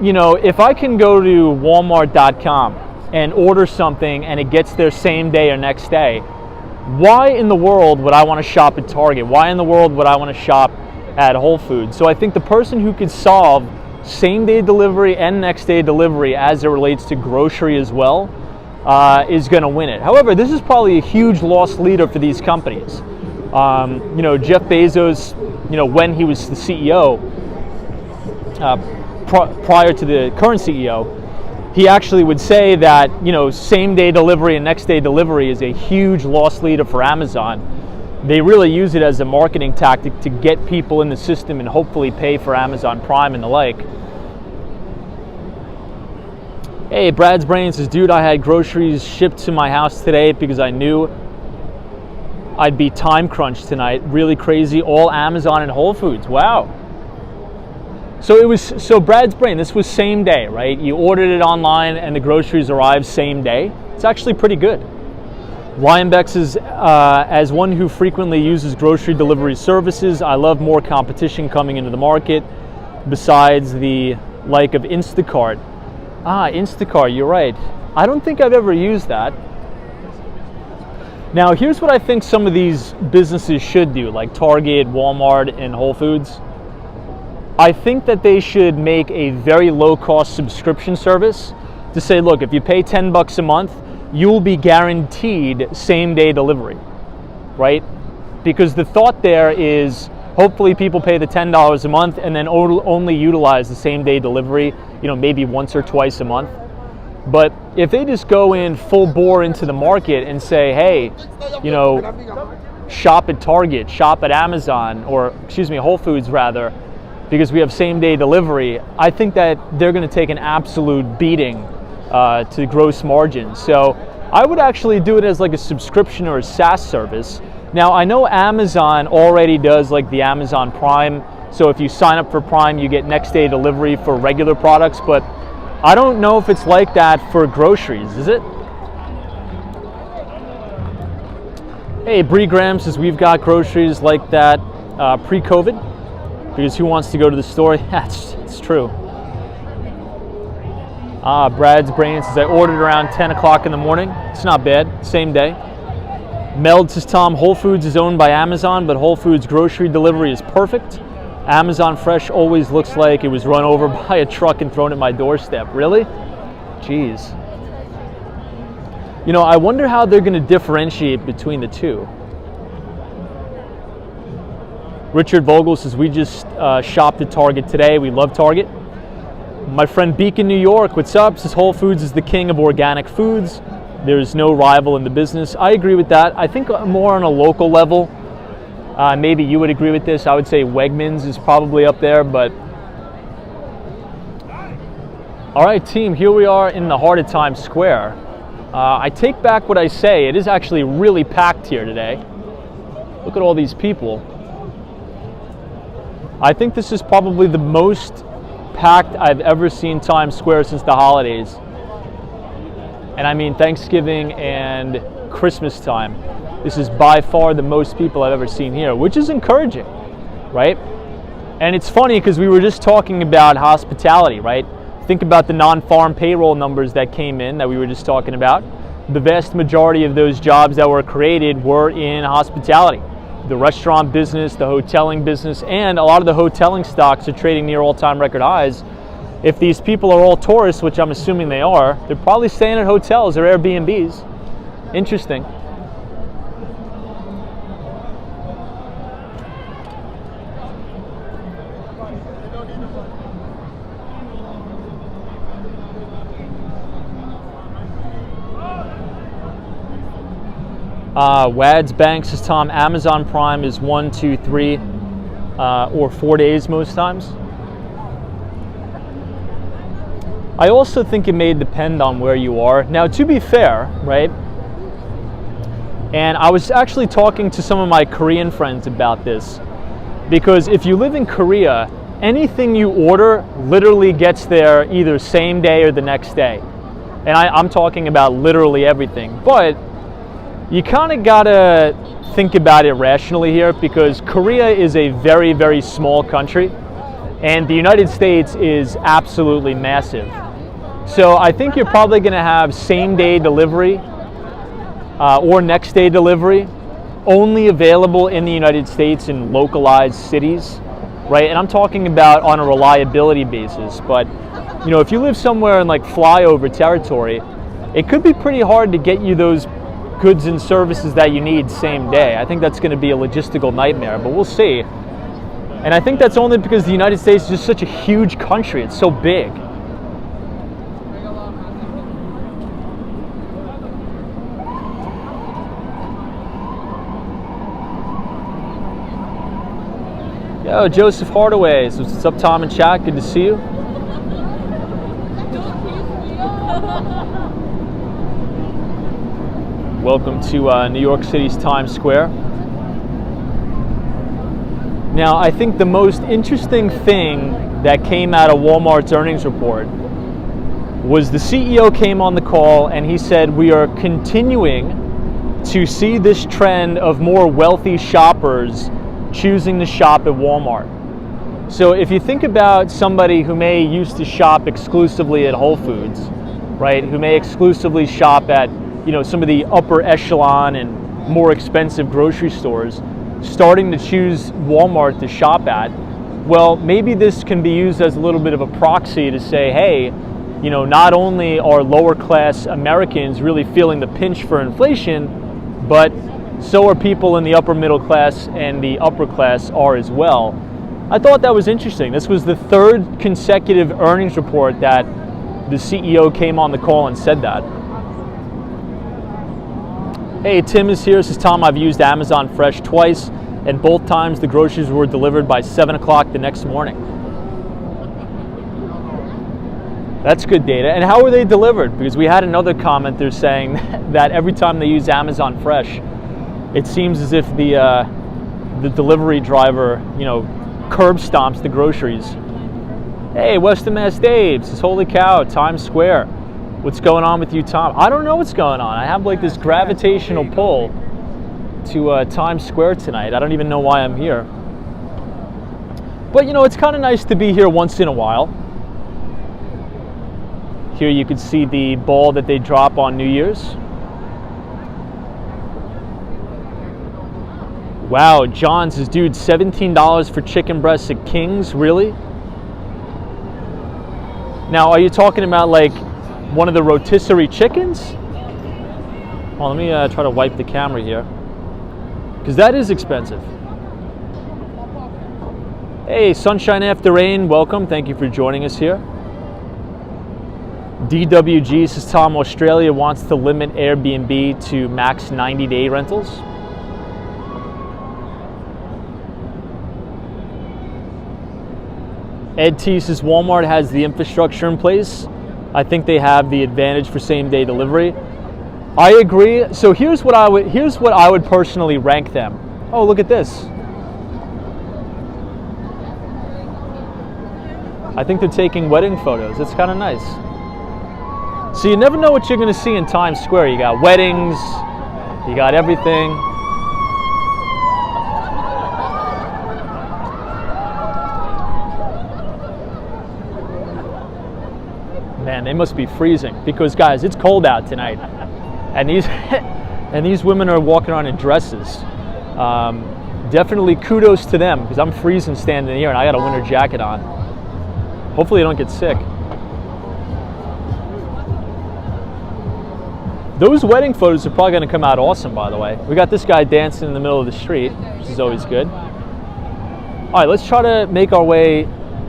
you know, if I can go to Walmart.com and order something and it gets there same day or next day, why in the world would I want to shop at Target? Why in the world would I want to shop at Whole Foods? So I think the person who could solve same day delivery and next day delivery as it relates to grocery as well is going to win it. However, this is probably a huge loss leader for these companies. You know, Jeff Bezos, you know, when he was the CEO, prior to the current CEO, he actually would say that, you know, same day delivery and next day delivery is a huge loss leader for Amazon. They really use it as a marketing tactic to get people in the system and hopefully pay for Amazon Prime and the like. Hey, Brad's Brain says, dude, I had groceries shipped to my house today because I knew I'd be time crunched tonight. Really crazy. All Amazon and Whole Foods. Wow. So Brad's Brain, this was same day, right? You ordered it online and the groceries arrived same day. It's actually pretty good. Ryan Beck says, as one who frequently uses grocery delivery services, I love more competition coming into the market besides the like of Instacart. Instacart, you're right. I don't think I've ever used that. Now, here's what I think some of these businesses should do, like Target, Walmart, and Whole Foods. I think that they should make a very low-cost subscription service to say, look, if you pay $10 a month, you'll be guaranteed same-day delivery, right? Because the thought there is hopefully people pay the $10 a month and then only utilize the same-day delivery, you know, maybe once or twice a month. But if they just go in full bore into the market and say, hey, you know, shop at Target, shop at Amazon, or excuse me, Whole Foods rather, because we have same-day delivery, I think that they're going to take an absolute beating to gross margins. So I would actually do it as like a subscription or a SaaS service. Now, I know Amazon already does like the Amazon Prime, so if you sign up for Prime, you get next-day delivery for regular products, but I don't know if it's like that for groceries, is it? Hey, Bree Graham says we've got groceries like that pre-COVID. Because who wants to go to the store? Yeah, it's true. Brad's Brain says I ordered around 10 o'clock in the morning. It's not bad, same day. Meld says, Tom, Whole Foods is owned by Amazon, but Whole Foods grocery delivery is perfect. Amazon Fresh always looks like it was run over by a truck and thrown at my doorstep. Really? Jeez. You know, I wonder how they're going to differentiate between the two. Richard Vogel says, we just shopped at Target today. We love Target. My friend Beacon, New York, what's up? Says Whole Foods is the king of organic foods. There's no rival in the business. I agree with that. I think more on a local level. Maybe you would agree with this. I would say Wegmans is probably up there, but All right, team, here we are in the heart of Times Square. I take back what I say. It is actually really packed here today. Look at all these people. I think this is probably the most packed I've ever seen Times Square since the holidays. And I mean Thanksgiving and Christmas time. This is by far the most people I've ever seen here, which is encouraging, right? And it's funny because we were just talking about hospitality, right? Think about the non-farm payroll numbers that came in that we were just talking about. The vast majority of those jobs that were created were in hospitality. The restaurant business, the hoteling business, and a lot of the hoteling stocks are trading near all-time record highs. If these people are all tourists, which I'm assuming they are, they're probably staying at hotels or Airbnbs. Interesting. Wads Bank says, Tom, Amazon Prime is 1, 2, 3, or 4 days most times. I also think it may depend on where you are. Now, to be fair, right, and I was actually talking to some of my Korean friends about this, because if you live in Korea, anything you order literally gets there either same day or the next day. And I'm talking about literally everything. But you kind of gotta think about it rationally here, because Korea is a very, very small country and the United States is absolutely massive. So I think you're probably gonna have same day delivery or next day delivery only available in the United States in localized cities, right? And I'm talking about on a reliability basis. But you know, if you live somewhere in like flyover territory, it could be pretty hard to get you those goods and services that you need same day. I think that's going to be a logistical nightmare, but we'll see. And I think that's only because the United States is just such a huge country. It's so big. Yo, Joseph Hardaway. So what's up, Tom and chat? Good to see you. Welcome to New York City's Times Square. Now, I think the most interesting thing that came out of Walmart's earnings report was the CEO came on the call and he said, we are continuing to see this trend of more wealthy shoppers choosing to shop at Walmart. So if you think about somebody who may used to shop exclusively at Whole Foods, right, who may exclusively shop at, you know, some of the upper echelon and more expensive grocery stores, starting to choose Walmart to shop at, well, maybe this can be used as a little bit of a proxy to say, hey, you know, not only are lower class Americans really feeling the pinch for inflation, but so are people in the upper middle class and the upper class are as well. I thought that was interesting. This was the third consecutive earnings report that the CEO came on the call and said that. Hey, Tim is here. Says, Tom, I've used Amazon Fresh twice, and both times the groceries were delivered by 7 o'clock the next morning. That's good data. And how were they delivered? Because we had another commenter saying that every time they use Amazon Fresh, it seems as if the delivery driver, you know, curb stomps the groceries. Hey, Western Mass Dave says, holy cow, Times Square. What's going on with you, Tom? I don't know what's going on. I have like this gravitational pull to Times Square tonight. I don't even know why I'm here. But you know, it's kind of nice to be here once in a while. Here you can see the ball that they drop on New Year's. Wow, John says, dude, $17 for chicken breasts at King's, really? Now, are you talking about like one of the rotisserie chickens? Well, let me try to wipe the camera here, because that is expensive. Hey, Sunshine After Rain, welcome. Thank you for joining us here. DWG says, Tom, Australia wants to limit Airbnb to max 90-day rentals. Ed T says, Walmart has the infrastructure in place I think they have the advantage for same-day delivery. I agree. So here's what I would personally rank them. Oh, look at this. I think they're taking wedding photos. It's kind of nice. So you never know what you're going to see in Times Square. You got weddings, you got everything. Man, they must be freezing because, guys, it's cold out tonight, and these women are walking around in dresses. Definitely kudos to them because I'm freezing standing here and I got a winter jacket on. Hopefully I don't get sick. Those wedding photos are probably going to come out awesome, by the way. We got this guy dancing in the middle of the street, which is always good. All right, let's try to make our way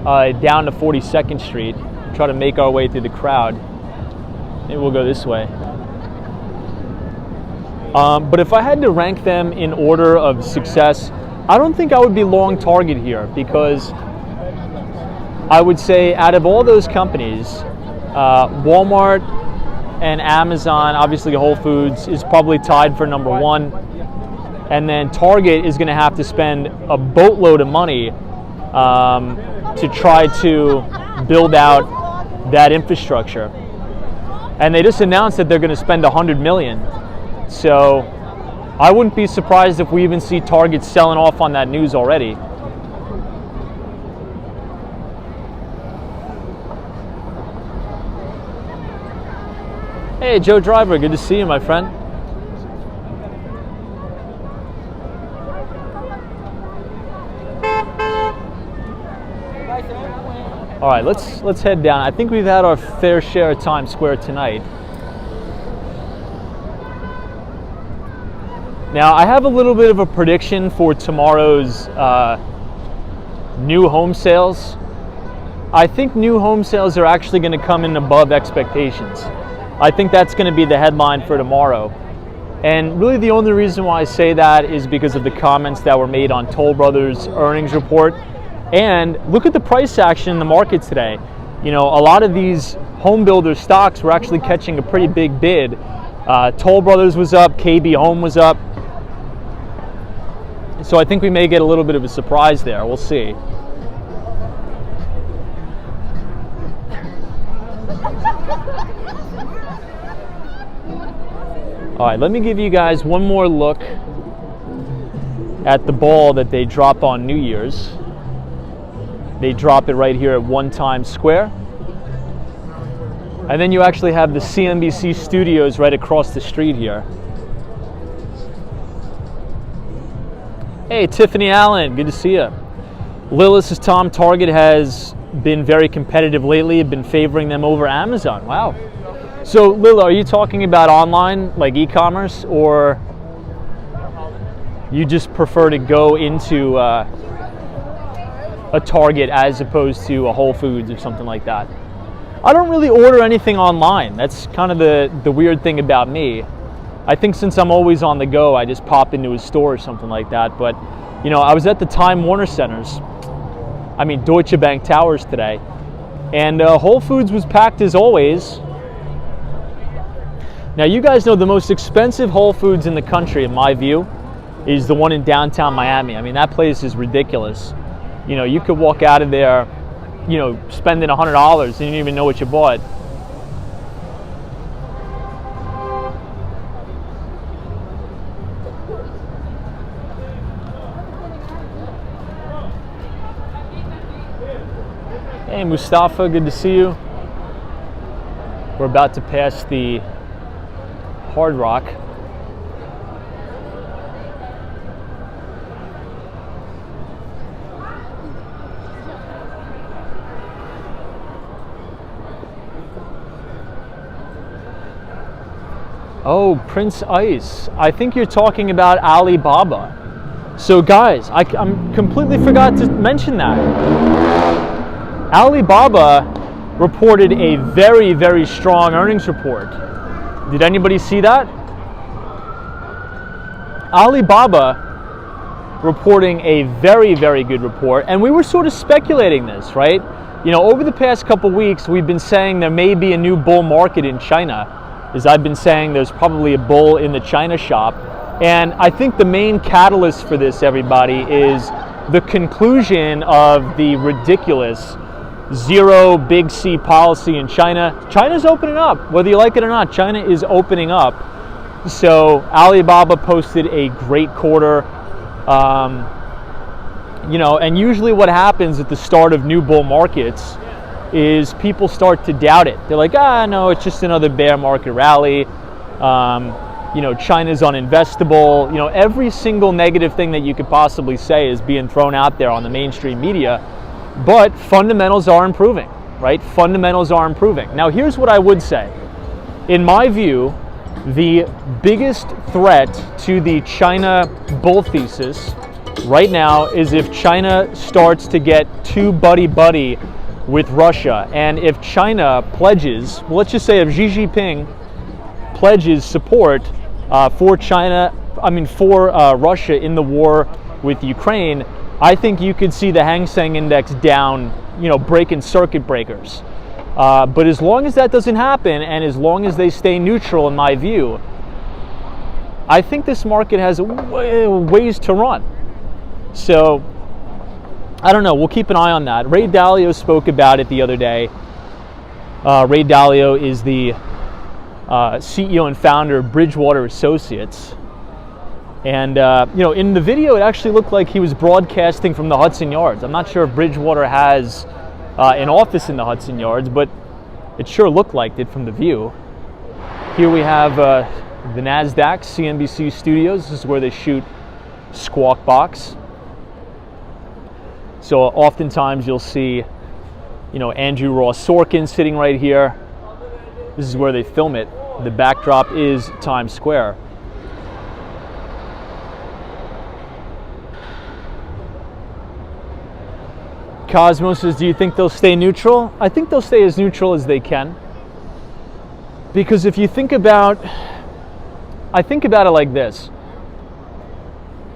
down to 42nd Street. Try to make our way through the crowd. Maybe we'll go this way. But if I had to rank them in order of success, I don't think I would be long Target here because I would say out of all those companies, Walmart and Amazon, obviously Whole Foods, is probably tied for number one. And then Target is going to have to spend a boatload of money to try to build out that infrastructure. And they just announced that they're going to spend $100 million. So I wouldn't be surprised if we even see Target selling off on that news already. Hey, Joe Driver, good to see you, my friend. All right, let's head down. I think we've had our fair share of Times Square tonight. Now, I have a little bit of a prediction for tomorrow's new home sales. I think new home sales are actually going to come in above expectations. I think that's going to be the headline for tomorrow. And really the only reason why I say that is because of the comments that were made on Toll Brothers' earnings report. And look at the price action in the market today. You know, a lot of these home builder stocks were actually catching a pretty big bid. Toll Brothers was up, KB Home was up. So I think we may get a little bit of a surprise there. We'll see. All right, let me give you guys one more look at the ball that they drop on New Year's. They drop it right here at 1 Times Square. And then you actually have the CNBC studios right across the street here. Hey, Tiffany Allen, good to see you. Lillis is Tom. Target has been very competitive lately. Have been favoring them over Amazon. Wow. So, Lila, are you talking about online, like e-commerce, or you just prefer to go into a Target as opposed to a Whole Foods or something like that? I don't really order anything online. That's kind of the weird thing about me. I think since I'm always on the go, I just pop into a store or something like that. But, you know, I was at the Time Warner Centers, Deutsche Bank Towers today, and Whole Foods was packed as always. Now, you guys know the most expensive Whole Foods in the country, in my view, is the one in downtown Miami. I mean, that place is ridiculous. You know, you could walk out of there, you know, spending $100 and you didn't even know what you bought. Hey, Mustafa, good to see you. We're about to pass the Hard Rock. Oh, Prince Ice. I think you're talking about Alibaba. So guys, I'm completely forgot to mention that. Alibaba reported a very, very strong earnings report. Did anybody see that? Alibaba reporting a very, very good report, and we were sort of speculating this, right? You know, over the past couple weeks, we've been saying there may be a new bull market in China. As I've been saying, there's probably a bull in the China shop. And I think the main catalyst for this, everybody, is the conclusion of the ridiculous zero big C policy in China. China's opening up, whether you like it or not. China is opening up. So Alibaba posted a great quarter. You know, and usually what happens at the start of new bull markets is people start to doubt it. They're like, no, it's just another bear market rally. You know, China's uninvestable. You know, every single negative thing that you could possibly say is being thrown out there on the mainstream media. But fundamentals are improving, right? Fundamentals are improving. Now, here's what I would say. In my view, the biggest threat to the China bull thesis right now is if China starts to get too buddy-buddy with Russia. And if China pledges, well, let's just say if Xi Jinping pledges support for Russia in the war with Ukraine, I think you could see the Hang Seng Index down, you know, breaking circuit breakers. But as long as that doesn't happen, and as long as they stay neutral, in my view, I think this market has ways to run. So, I don't know. We'll keep an eye on that. Ray Dalio spoke about it the other day. Ray Dalio is the CEO and founder of Bridgewater Associates. And, you know, in the video, it actually looked like he was broadcasting from the Hudson Yards. I'm not sure if Bridgewater has an office in the Hudson Yards, but it sure looked like it from the view. Here we have the NASDAQ CNBC studios. This is where they shoot Squawk Box. So oftentimes you'll see, you know, Andrew Ross Sorkin sitting right here. This is where they film it. The backdrop is Times Square. Cosmo says, do you think they'll stay neutral? I think they'll stay as neutral as they can. Because if you think about, I think about it like this.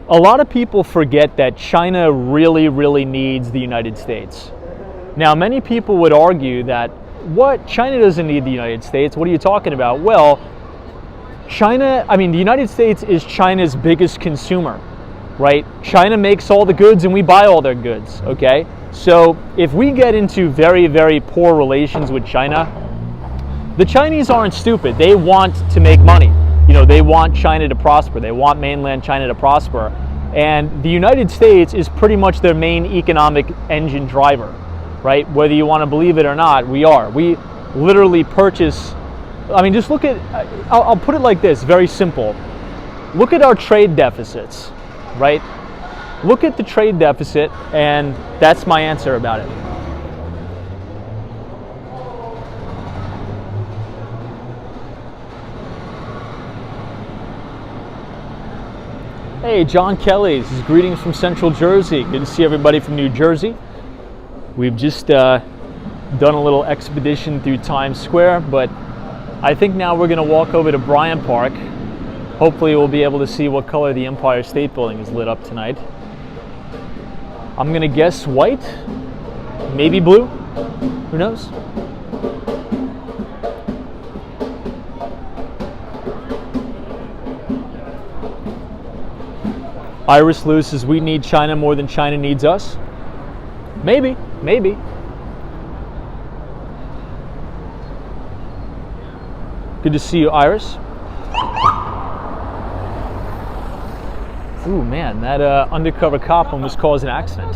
A lot of people forget that China really, really needs the United States. Now, many people would argue that, what? China doesn't need the United States. What are you talking about? Well, the United States is China's biggest consumer, right? China makes all the goods and we buy all their goods, okay? So if we get into very, very poor relations with China, the Chinese aren't stupid. They want to make money. You know, they want China to prosper. They want mainland China to prosper. And the United States is pretty much their main economic engine driver, right? Whether you want to believe it or not, we are. We literally purchase, just look at, I'll put it like this, very simple. Look at our trade deficits, right? Look at the trade deficit, and that's my answer about it. Hey, John Kelly, this is greetings from Central Jersey. Good to see everybody from New Jersey. We've just done a little expedition through Times Square, but I think now we're going to walk over to Bryant Park. Hopefully we'll be able to see what color the Empire State Building is lit up tonight. I'm going to guess white, maybe blue, who knows? Iris Lou says, we need China more than China needs us. Maybe, maybe. Good to see you, Iris. Ooh, man, that undercover cop almost caused an accident.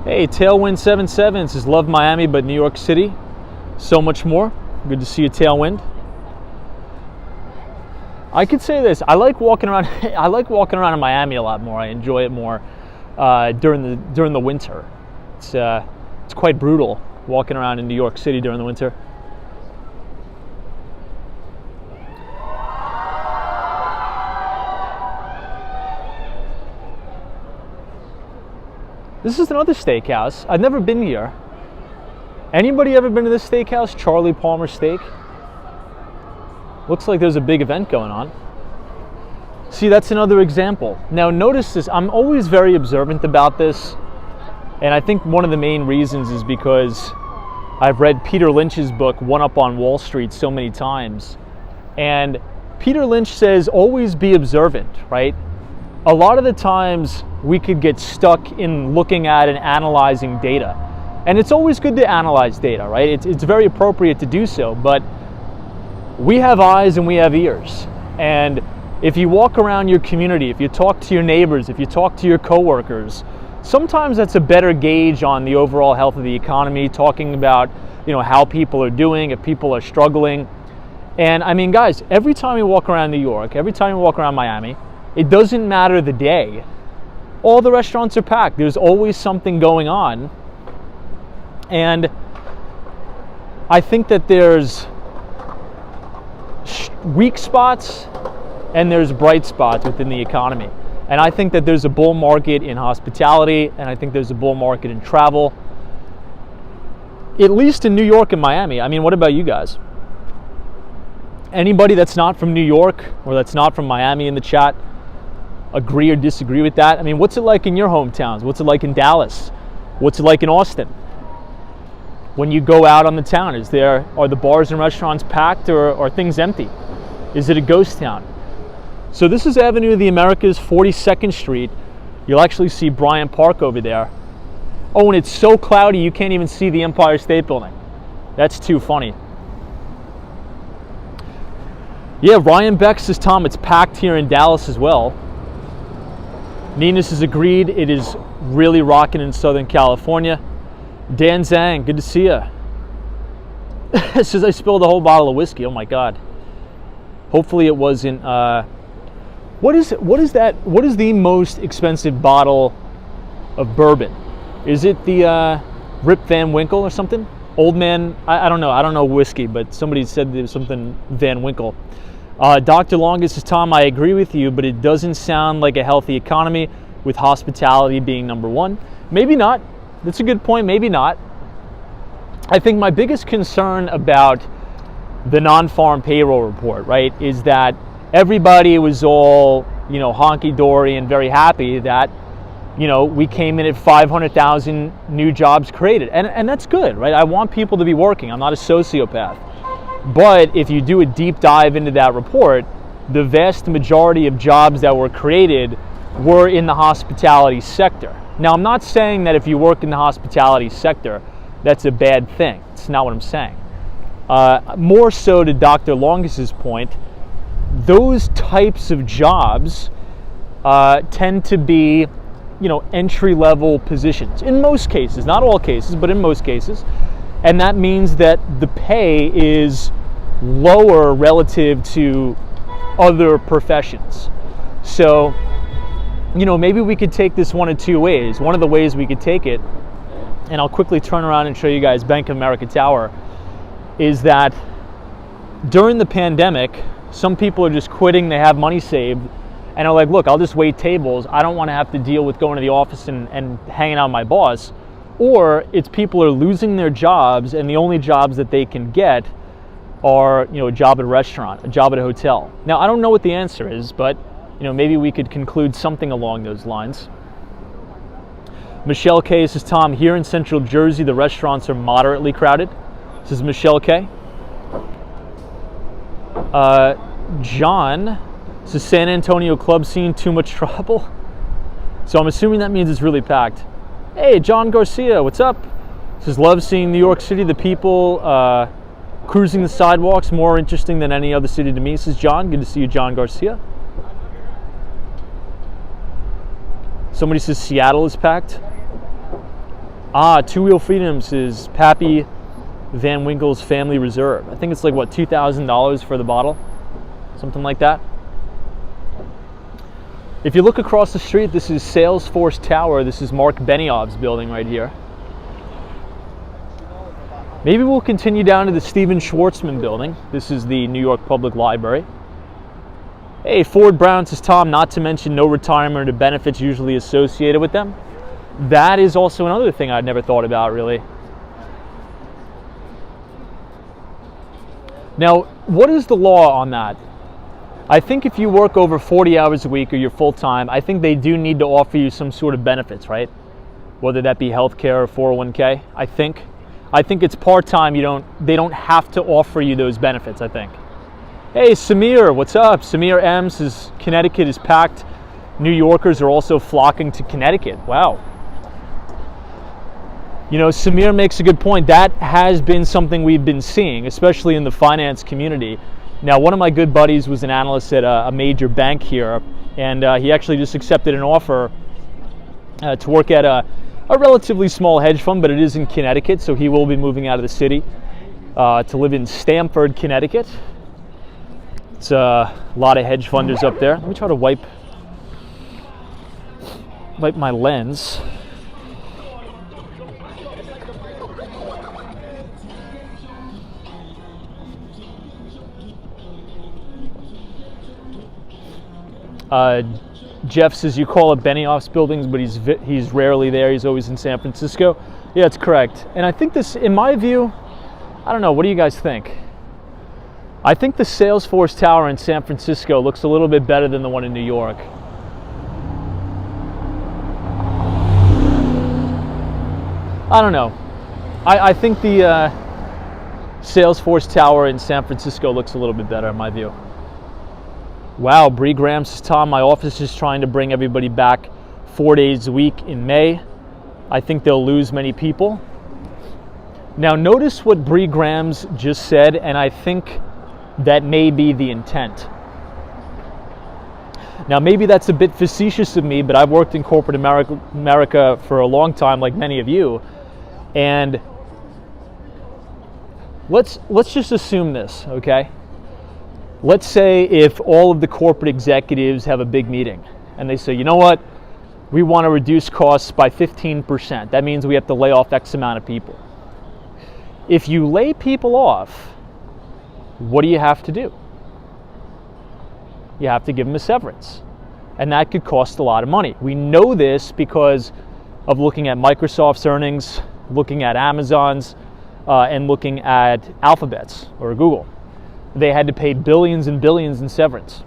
Hey, Tailwind77 says, love Miami, but New York City, so much more. Good to see you, Tailwind. I could say this, I like walking around in Miami a lot more. I enjoy it more during the winter. It's quite brutal walking around in New York City during the winter. This is another steakhouse. I've never been here. Anybody ever been to this steakhouse, Charlie Palmer Steak? Looks like there's a big event going on. See, that's another example. Now notice this, I'm always very observant about this, and I think one of the main reasons is because I've read Peter Lynch's book, One Up on Wall Street, so many times. And Peter Lynch says, always be observant, right? A lot of the times we could get stuck in looking at and analyzing data. And it's always good to analyze data, right? It's very appropriate to do so, but we have eyes and we have ears. And if you walk around your community, if you talk to your neighbors, if you talk to your coworkers, sometimes that's a better gauge on the overall health of the economy, talking about, how people are doing, if people are struggling. And I mean, guys, every time you walk around New York, every time you walk around Miami, it doesn't matter the day, all the restaurants are packed. There's always something going on. And I think that there's weak spots and there's bright spots within the economy. And I think that there's a bull market in hospitality, and I think there's a bull market in travel, at least in New York and Miami. I mean, what about you guys? Anybody that's not from New York or that's not from Miami in the chat, agree or disagree with that? I mean, what's it like in your hometowns? What's it like in Dallas? What's it like in Austin? When you go out on the town, are the bars and restaurants packed, or are things empty? Is it a ghost town? So this is Avenue of the Americas, 42nd Street. You'll actually see Bryant Park over there. Oh, and it's so cloudy you can't even see the Empire State Building. That's too funny. Yeah, Ryan Beck says, Tom, it's packed here in Dallas as well. Ninus has agreed. It is really rocking in Southern California. Dan Zhang, good to see you. Says I spilled a whole bottle of whiskey. Oh my God. Hopefully it wasn't. What is that? What is the most expensive bottle of bourbon? Is it the Rip Van Winkle or something? Old Man. I don't know. I don't know whiskey, but somebody said there was something Van Winkle. Dr. Longus says, Tom, I agree with you, but it doesn't sound like a healthy economy with hospitality being number one. Maybe not. That's a good point. Maybe not. I think my biggest concern about the non-farm payroll report, right, is that everybody was all, honky-dory and very happy that, we came in at 500,000 new jobs created. And that's good, right? I want people to be working. I'm not a sociopath. But if you do a deep dive into that report, the vast majority of jobs that were created were in the hospitality sector. Now, I'm not saying that if you work in the hospitality sector, that's a bad thing. It's not what I'm saying. More so to Dr. Longus's point, those types of jobs tend to be, entry-level positions. In most cases, not all cases, but in most cases. And that means that the pay is lower relative to other professions. So, maybe we could take this one of two ways. One of the ways we could take it, and I'll quickly turn around and show you guys Bank of America Tower, is that during the pandemic, some people are just quitting, they have money saved, and are like, look, I'll just wait tables. I don't want to have to deal with going to the office and hanging out with my boss. Or it's people are losing their jobs, and the only jobs that they can get are, a job at a restaurant, a job at a hotel. Now, I don't know what the answer is, but, maybe we could conclude something along those lines. Michelle K says, Tom, here in Central Jersey, the restaurants are moderately crowded. This is Michelle K. John says, San Antonio club scene, too much trouble. So I'm assuming that means it's really packed. Hey, John Garcia, what's up? Says, love seeing New York City, the people cruising the sidewalks, more interesting than any other city to me, says John. Good to see you, John Garcia. Somebody says Seattle is packed. Two Wheel Freedoms is Pappy Van Winkle's Family Reserve. I think it's like, what, $2,000 for the bottle? Something like that. If you look across the street, this is Salesforce Tower. This is Mark Benioff's building right here. Maybe we'll continue down to the Stephen Schwartzman building. This is the New York Public Library. Hey, Ford Brown says, Tom, not to mention no retirement or benefits usually associated with them. That is also another thing I'd never thought about, really. Now, what is the law on that? I think if you work over 40 hours a week or you're full-time, I think they do need to offer you some sort of benefits, right? Whether that be healthcare or 401k, I think it's part-time. They don't have to offer you those benefits, I think. Hey, Samir, what's up? Samir M says Connecticut is packed. New Yorkers are also flocking to Connecticut. Wow. You know, Samir makes a good point. That has been something we've been seeing, especially in the finance community. Now, one of my good buddies was an analyst at a major bank here, and he actually just accepted an offer to work at a relatively small hedge fund, but it is in Connecticut, so he will be moving out of the city to live in Stamford, Connecticut. It's a lot of hedge funders up there. Let me try to wipe my lens. Jeff says you call it Benioff's buildings, but he's rarely there. He's always in San Francisco. Yeah, it's correct. And I think this, in my view, I don't know. What do you guys think? I think the Salesforce Tower in San Francisco looks a little bit better than the one in New York. I don't know. I think the Salesforce Tower in San Francisco looks a little bit better in my view. Wow, Bree Graham says, Tom, my office is trying to bring everybody back 4 days a week in May. I think they'll lose many people. Now notice what Bree Graham's just said, and I think that may be the intent. Now maybe that's a bit facetious of me, but I've worked in corporate America for a long time, like many of you, and let's just assume this, okay? Let's say if all of the corporate executives have a big meeting and they say, you know what, we want to reduce costs by 15%. That means we have to lay off X amount of people. If you lay people off, what do you have to do? You have to give them a severance. And that could cost a lot of money. We know this because of looking at Microsoft's earnings, looking at Amazon's, and looking at Alphabet's or Google. They had to pay billions and billions in severance.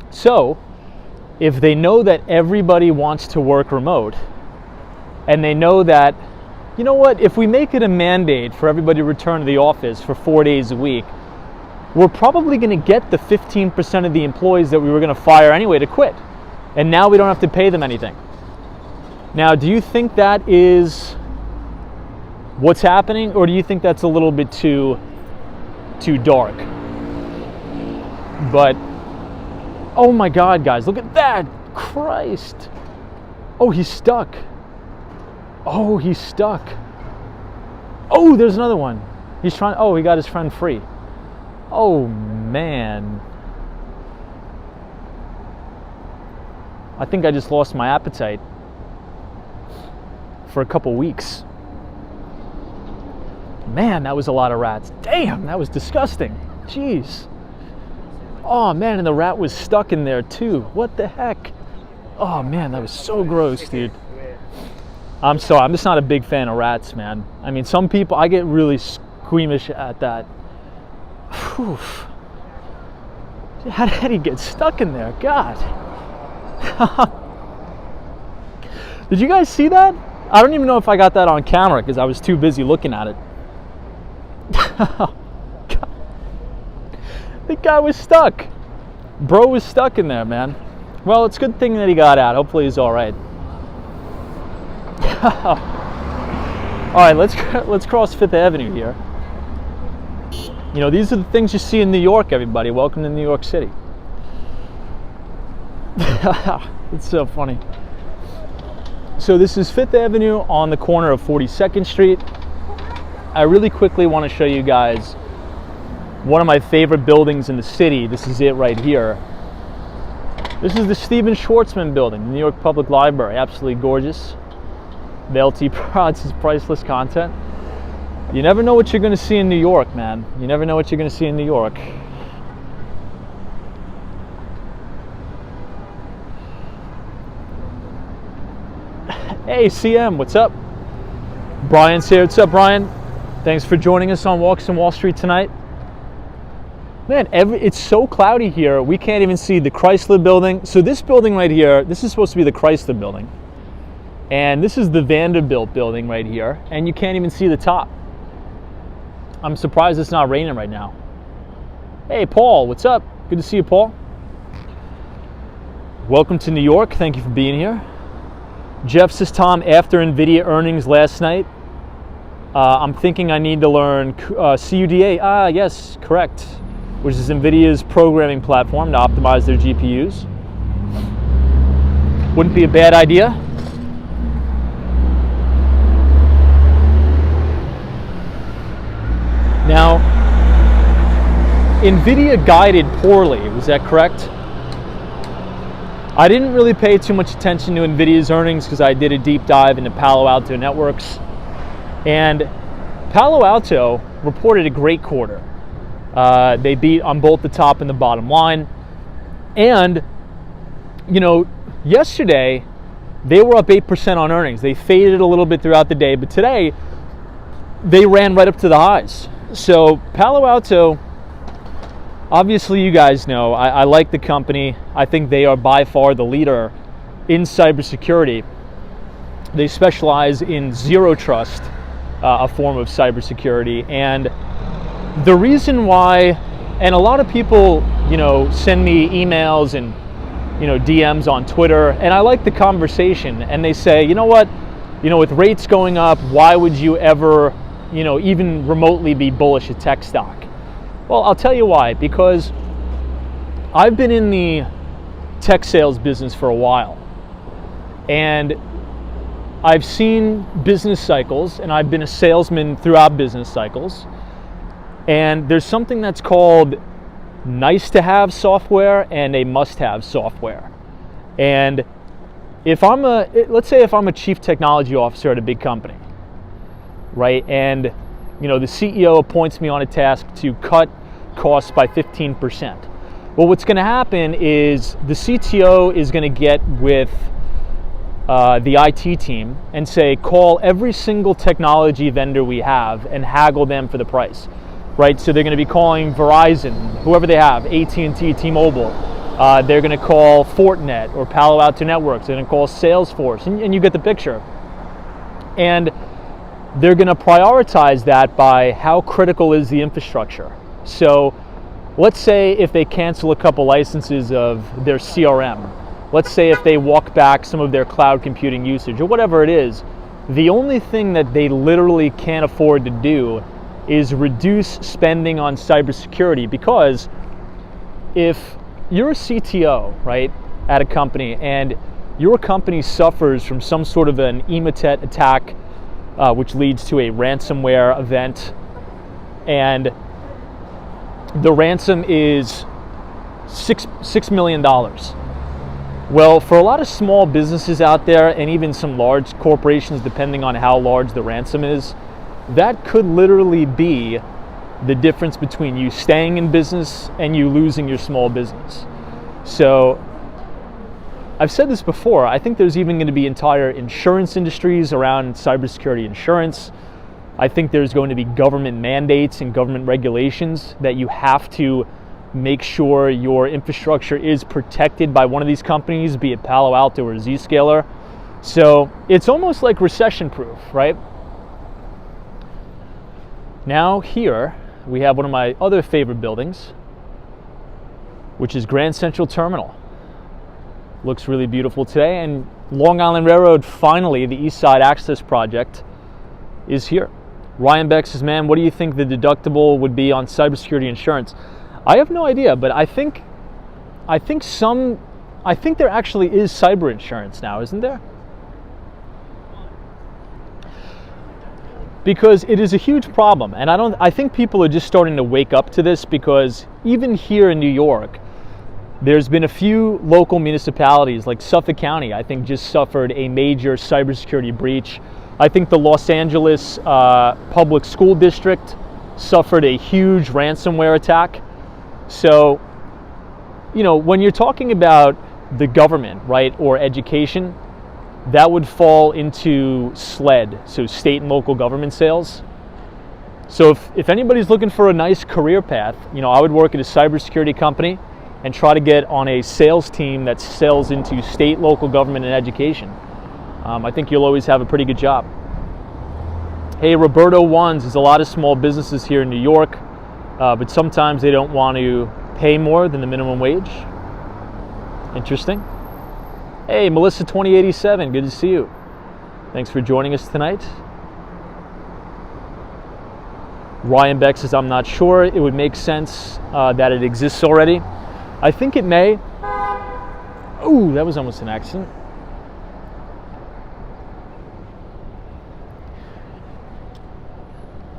So, if they know that everybody wants to work remote, and they know that, you know what, if we make it a mandate for everybody to return to the office for 4 days a week, we're probably going to get the 15% of the employees that we were going to fire anyway to quit. And now we don't have to pay them anything. Now, do you think that is what's happening, or do you think that's a little bit too dark? But oh my God, guys, look at that! Christ! Oh, he's stuck. Oh, he's stuck. Oh, there's another one. He's trying. Oh, he got his friend free. Oh man. I think I just lost my appetite for a couple weeks. Man, that was a lot of rats. Damn, that was disgusting. Jeez. Oh man, and the rat was stuck in there too. What the heck? Oh man, that was so gross, dude. I'm sorry, I'm just not a big fan of rats, man. I mean, some people, I get really squeamish at that. Whew. How did he get stuck in there? God. Did you guys see that? I don't even know if I got that on camera because I was too busy looking at it. The guy was stuck. Bro was stuck in there, man. Well, it's a good thing that he got out. Hopefully he's all right. All right, let's cross Fifth Avenue here. You know, these are the things you see in New York, everybody. Welcome to New York City. It's so funny. So this is Fifth Avenue on the corner of 42nd Street. I really quickly want to show you guys one of my favorite buildings in the city. This is it right here. This is the Stephen Schwarzman building, the New York Public Library. Absolutely gorgeous. The LT prods is priceless content. You never know what you're going to see in New York, man. You never know what you're going to see in New York. Hey, CM, what's up? Brian's here. What's up, Brian? Thanks for joining us on Walks on Wall Street tonight. Man, it's so cloudy here, we can't even see the Chrysler building. So this building right here, this is supposed to be the Chrysler building. And this is the Vanderbilt building right here, and you can't even see the top. I'm surprised it's not raining right now. Hey, Paul, what's up? Good to see you, Paul. Welcome to New York. Thank you for being here. Jeff says, Tom, after NVIDIA earnings last night, I'm thinking I need to learn CUDA. Yes, correct. Which is NVIDIA's programming platform to optimize their GPUs. Wouldn't be a bad idea. Now, NVIDIA guided poorly, was that correct? I didn't really pay too much attention to NVIDIA's earnings because I did a deep dive into Palo Alto Networks. And Palo Alto reported a great quarter. They beat on both the top and the bottom line. And, you know, yesterday they were up 8% on earnings. They faded a little bit throughout the day, but today they ran right up to the highs. So Palo Alto, obviously you guys know, I like the company. I think they are by far the leader in cybersecurity. They specialize in zero trust, a form of cybersecurity. And the reason why, and a lot of people, you know, send me emails and, you know, DMs on Twitter, and I like the conversation, and they say, you know what, you know, with rates going up, why would you ever, you know, even remotely be bullish at tech stock? Well, I'll tell you why. Because I've been in the tech sales business for a while, and I've seen business cycles, and I've been a salesman throughout business cycles. And there's something that's called nice to have software and a must have software. And if let's say if I'm a chief technology officer at a big company, right? And, you know, the CEO appoints me on a task to cut costs by 15%. Well, what's going to happen is the CTO is going to get with the IT team and say, call every single technology vendor we have and haggle them for the price, right? So they're going to be calling Verizon, whoever they have, AT&T, T-Mobile. They're going to call Fortinet or Palo Alto Networks. They're going to call Salesforce, and you get the picture. And they're going to prioritize that by how critical is the infrastructure. So let's say if they cancel a couple licenses of their CRM, let's say if they walk back some of their cloud computing usage or whatever it is, the only thing that they literally can't afford to do is reduce spending on cybersecurity. Because if you're a CTO, right, at a company, and your company suffers from some sort of an emotet attack, which leads to a ransomware event, and the ransom is $6 million. Well, for a lot of small businesses out there, and even some large corporations, depending on how large the ransom is, that could literally be the difference between you staying in business and you losing your small business. So I've said this before, I think there's even going to be entire insurance industries around cybersecurity insurance. I think there's going to be government mandates and government regulations that you have to make sure your infrastructure is protected by one of these companies, be it Palo Alto or Zscaler. So it's almost like recession proof, right? Now here we have one of my other favorite buildings, which is Grand Central Terminal. Looks really beautiful today, and Long Island Railroad, finally, the East Side Access Project is here. Ryan Beck says, man, what do you think the deductible would be on cybersecurity insurance? I have no idea, but I think there actually is cyber insurance now, isn't there? Because it is a huge problem, and I think people are just starting to wake up to this, because even here in New York, there's been a few local municipalities, like Suffolk County, I think just suffered a major cybersecurity breach. I think the Los Angeles Public School District suffered a huge ransomware attack. So, you know, when you're talking about the government, right, or education, that would fall into SLED, so state and local government sales. So if anybody's looking for a nice career path, I would work at a cybersecurity company and try to get on a sales team that sells into state, local government, and education. I think you'll always have a pretty good job. Hey, Roberto Ones, there's a lot of small businesses here in New York, but sometimes they don't want to pay more than the minimum wage. Interesting. Hey, Melissa 2087, good to see you. Thanks for joining us tonight. Ryan Beck says, I'm not sure. It would make sense that it exists already. I think it may. Ooh, that was almost an accident.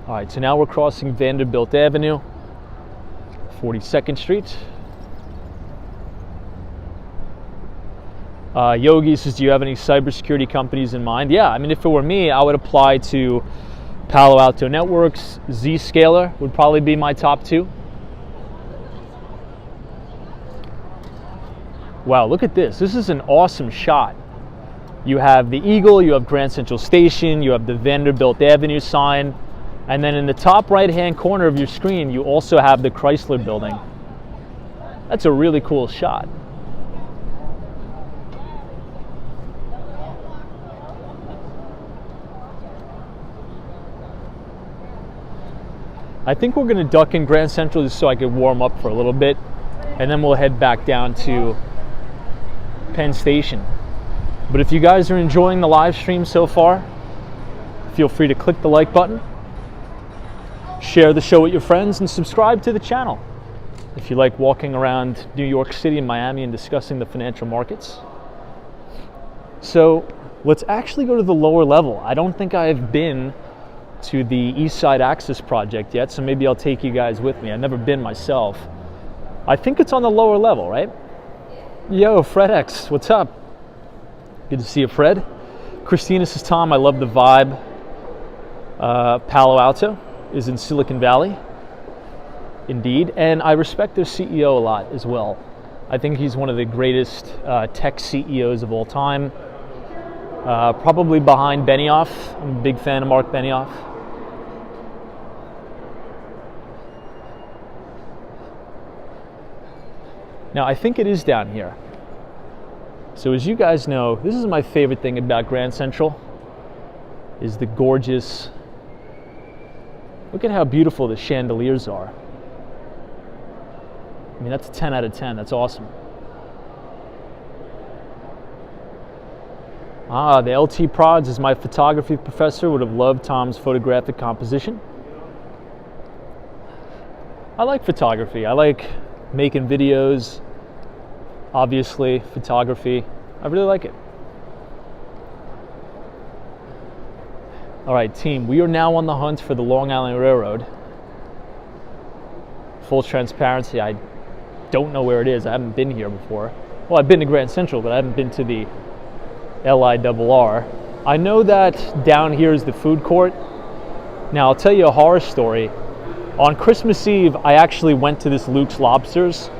All right, so now we're crossing Vanderbilt Avenue, 42nd Street. Yogi says, do you have any cybersecurity companies in mind? Yeah, I mean, if it were me, I would apply to Palo Alto Networks. Zscaler would probably be my top two. Wow, look at this. This is an awesome shot. You have the Eagle, you have Grand Central Station, you have the Vanderbilt Avenue sign, and then in the top right-hand corner of your screen, you also have the Chrysler Building. That's a really cool shot. I think we're going to duck in Grand Central just so I could warm up for a little bit, and then we'll head back down to Penn Station. But if you guys are enjoying the live stream so far, feel free to click the like button, share the show with your friends, and subscribe to the channel if you like walking around New York City and Miami and discussing the financial markets. So let's actually go to the lower level. I don't think I've been to the East Side Access Project yet, so maybe I'll take you guys with me. I've never been myself. I think it's on the lower level, right? Yo, Fred X, what's up? Good to see you, Fred. Christina says, Tom, I love the vibe. Palo Alto is in Silicon Valley, indeed, and I respect their CEO a lot as well. I think he's one of the greatest tech CEOs of all time. Probably behind Benioff. I'm a big fan of Mark Benioff. Now, I think it is down here. So as you guys know, this is my favorite thing about Grand Central, is the gorgeous, look at how beautiful the chandeliers are. I mean, that's a 10 out of 10, that's awesome. The LT Prods is my photography professor, would have loved Tom's photographic composition. I like photography, I like making videos, obviously, photography. I really like it. All right, team, we are now on the hunt for the Long Island Railroad. Full transparency, I don't know where it is. I haven't been here before. Well, I've been to Grand Central, but I haven't been to the LIRR. I know that down here is the food court. Now, I'll tell you a horror story. On Christmas Eve, I actually went to this Luke's Lobsters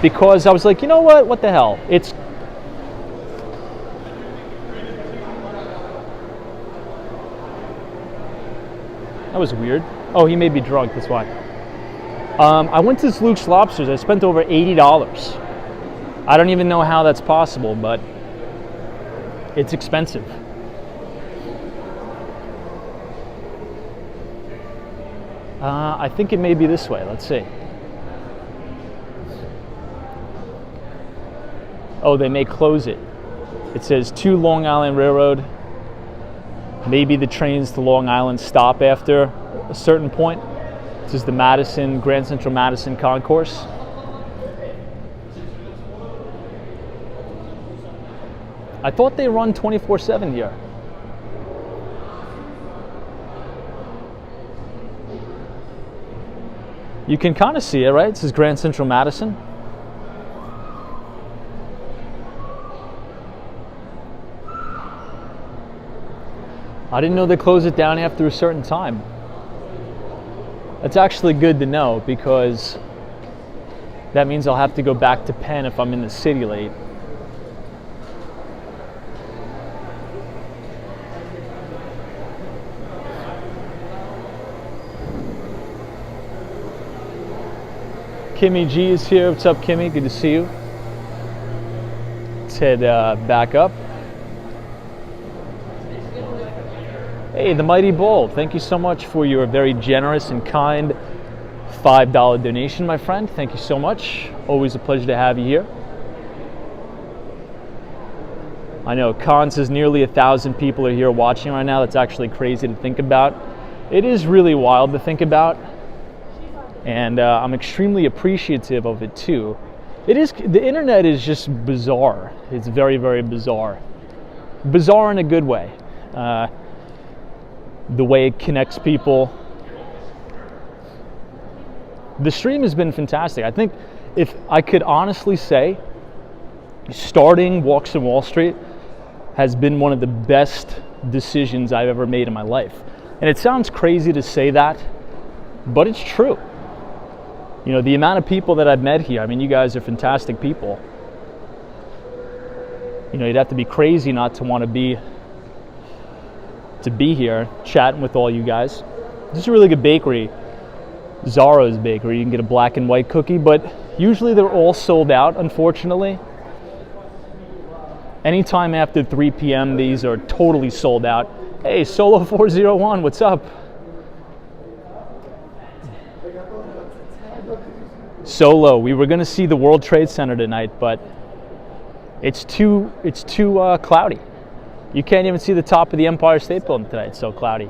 because I was like, you know what the hell? That was weird. Oh, he may be drunk, that's why. I went to this Luke's Lobsters. I spent over $80. I don't even know how that's possible, but it's expensive. I think it may be this way. Let's see. Oh, they may close it. It says to Long Island Railroad. Maybe the trains to Long Island stop after a certain point. This is the Madison, Grand Central Madison concourse. I thought they run 24/7 here. You can kind of see it, right? This is Grand Central Madison. I didn't know they close it down after a certain time. That's actually good to know because that means I'll have to go back to Penn if I'm in the city late. Kimmy G is here. What's up, Kimmy? Good to see you. Let's head back up. Hey, the Mighty Bull. Thank you so much for your very generous and kind $5 donation, my friend. Thank you so much. Always a pleasure to have you here. I know Khan says nearly 1,000 people are here watching right now. That's actually crazy to think about. It is really wild to think about, and I'm extremely appreciative of it too. The internet is just bizarre. It's very, very bizarre. Bizarre in a good way. The way it connects people. The stream has been fantastic. I think if I could honestly say, starting Walks on Wall Street has been one of the best decisions I've ever made in my life. And it sounds crazy to say that, but it's true. You know, the amount of people that I've met here, I mean, you guys are fantastic people. You know, you'd have to be crazy not to want to be here chatting with all you guys. This is a really good bakery, Zara's Bakery. You can get a black and white cookie, but usually they're all sold out, unfortunately. Anytime after 3 p.m., these are totally sold out. Hey, Solo 401, what's up? Solo, we were going to see the World Trade Center tonight, but it's too cloudy. You can't even see the top of the Empire State Building tonight. It's so cloudy.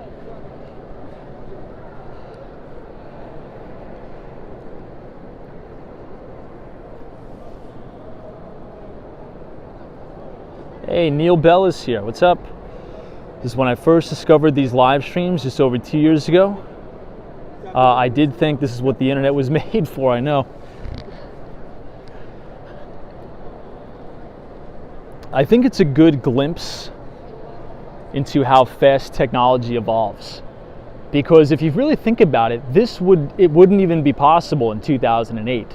Hey, Neil Bell is here. What's up? This is when I first discovered these live streams just over 2 years ago. I did think this is what the internet was made for, I know. I think it's a good glimpse into how fast technology evolves. Because if you really think about it, it wouldn't even be possible in 2008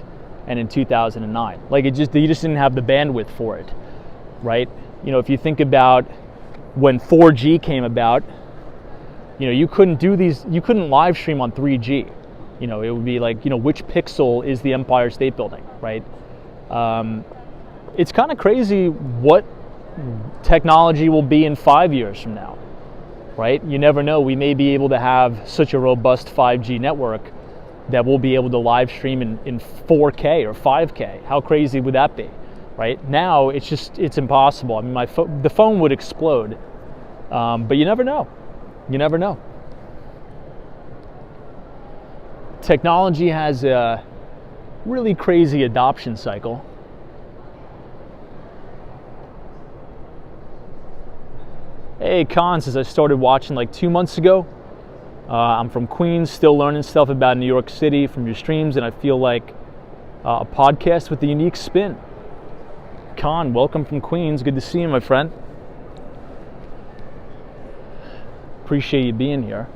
and in 2009. Like you just didn't have the bandwidth for it, right? You know, if you think about when 4G came about, you know, you couldn't live stream on 3G. You know, it would be like, you know, which pixel is the Empire State Building, right? It's kind of crazy what technology will be in 5 years from now, right? You never know. We may be able to have such a robust 5G network that we'll be able to live stream in 4K or 5K. How crazy would that be? Right now, it's impossible. I mean, the phone would explode, but you never know. You never know. Technology has a really crazy adoption cycle. Hey, Con says I started watching like 2 months ago. I'm from Queens, still learning stuff about New York City from your streams, and I feel like a podcast with a unique spin. Con, welcome from Queens. Good to see you, my friend. Appreciate you being here.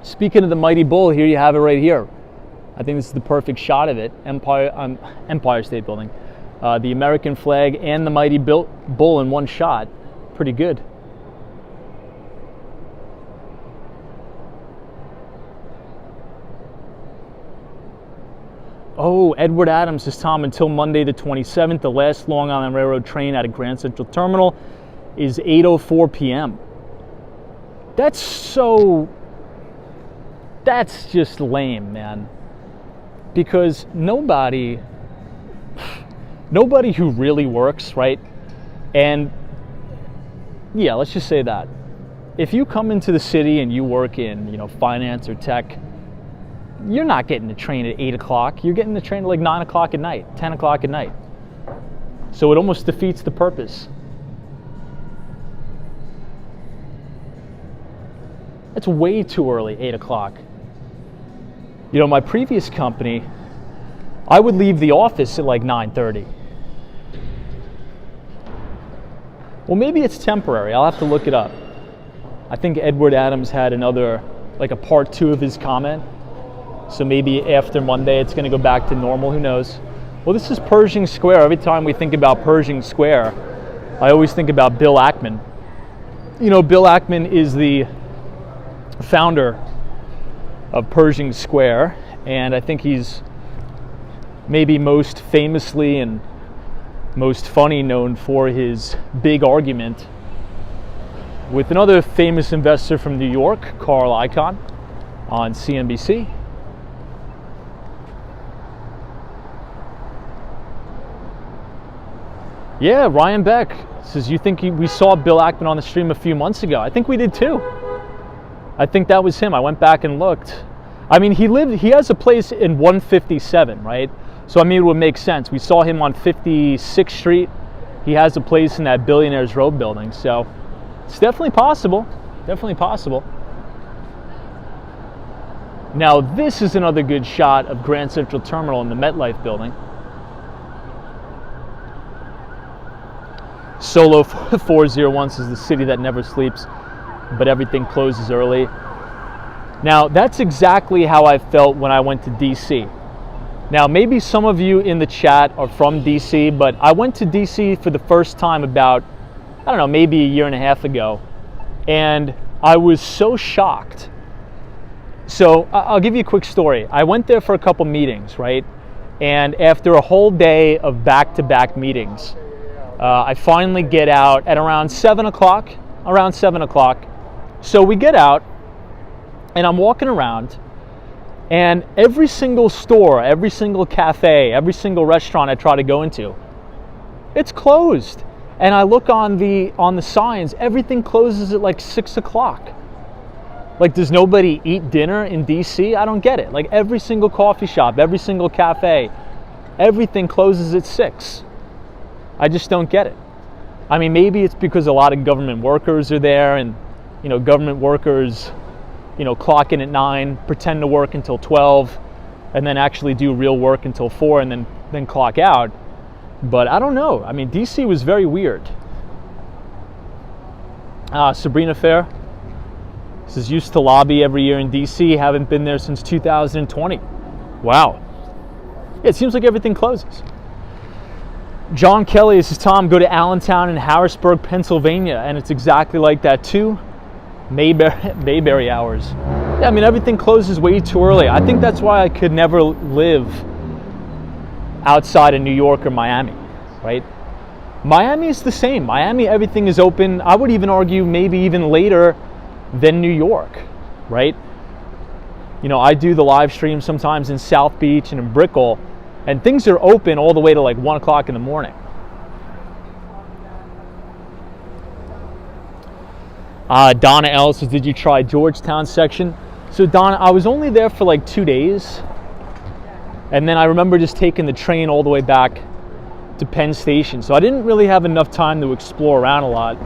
Speaking of the Mighty Bull, here you have it right here. I think this is the perfect shot of it. Empire State Building. The American flag and the Mighty Bull in one shot. Pretty good. Oh, Edward Adams says, Tom, until Monday the 27th, the last Long Island Railroad train out of Grand Central Terminal is 8:04 p.m. That's just lame, man. Because nobody who really works, right? And yeah, let's just say that. If you come into the city and you work in, you know, finance or tech, you're not getting the train at 8 o'clock. You're getting the train at like 9 o'clock at night, 10 o'clock at night. So it almost defeats the purpose. It's way too early, 8 o'clock. You know, my previous company, I would leave the office at like 9:30. Well, maybe it's temporary. I'll have to look it up. I think Edward Adams had another, like a part 2 of his comment. So maybe after Monday it's going to go back to normal. Who knows? Well, this is Pershing Square. Every time we think about Pershing Square, I always think about Bill Ackman. You know, Bill Ackman is the founder of Pershing Square, and I think he's maybe most famously and most funny known for his big argument with another famous investor from New York, Carl Icahn, on CNBC. Yeah, Ryan Beck says, you think we saw Bill Ackman on the stream a few months ago? I think we did too. I think that was him. I went back and looked. I mean, he has a place in 157, right? So I mean, it would make sense. We saw him on 56th Street. He has a place in that Billionaires Row building. So it's definitely possible. Definitely possible. Now, this is another good shot of Grand Central Terminal in the MetLife building. Solo 401 says the city that never sleeps, but everything closes early. Now, that's exactly how I felt when I went to DC. Now, maybe some of you in the chat are from DC, but I went to DC for the first time about, I don't know, maybe a year and a half ago, and I was so shocked. So I'll give you a quick story. I went there for a couple meetings, right? And after a whole day of back-to-back meetings, I finally get out at around 7 o'clock. So we get out, and I'm walking around, and every single store, every single cafe, every single restaurant I try to go into, it's closed. And I look on the signs, everything closes at like 6 o'clock. Like, does nobody eat dinner in DC? I don't get it. Like, every single coffee shop, every single cafe, everything closes at 6. I just don't get it. I mean, maybe it's because a lot of government workers are there, and, you know, government workers, you know, clock in at 9, pretend to work until 12, and then actually do real work until 4, and then clock out. But I don't know. I mean, DC was very weird. Sabrina Fair says, used to lobby every year in DC, haven't been there since 2020. Wow. Yeah, it seems like everything closes. John Kelly says, Tom, go to Allentown in Harrisburg, Pennsylvania, and it's exactly like that too. Mayberry hours. Yeah, I mean, everything closes way too early. I think that's why I could never live outside of New York or Miami, right? Miami is the same. Miami, everything is open. I would even argue maybe even later than New York, right? You know, I do the live stream sometimes in South Beach and in Brickell, and things are open all the way to like 1 o'clock in the morning. Donna L says, did you try Georgetown section? So Donna, I was only there for like 2 days. And then I remember just taking the train all the way back to Penn Station. So I didn't really have enough time to explore around a lot.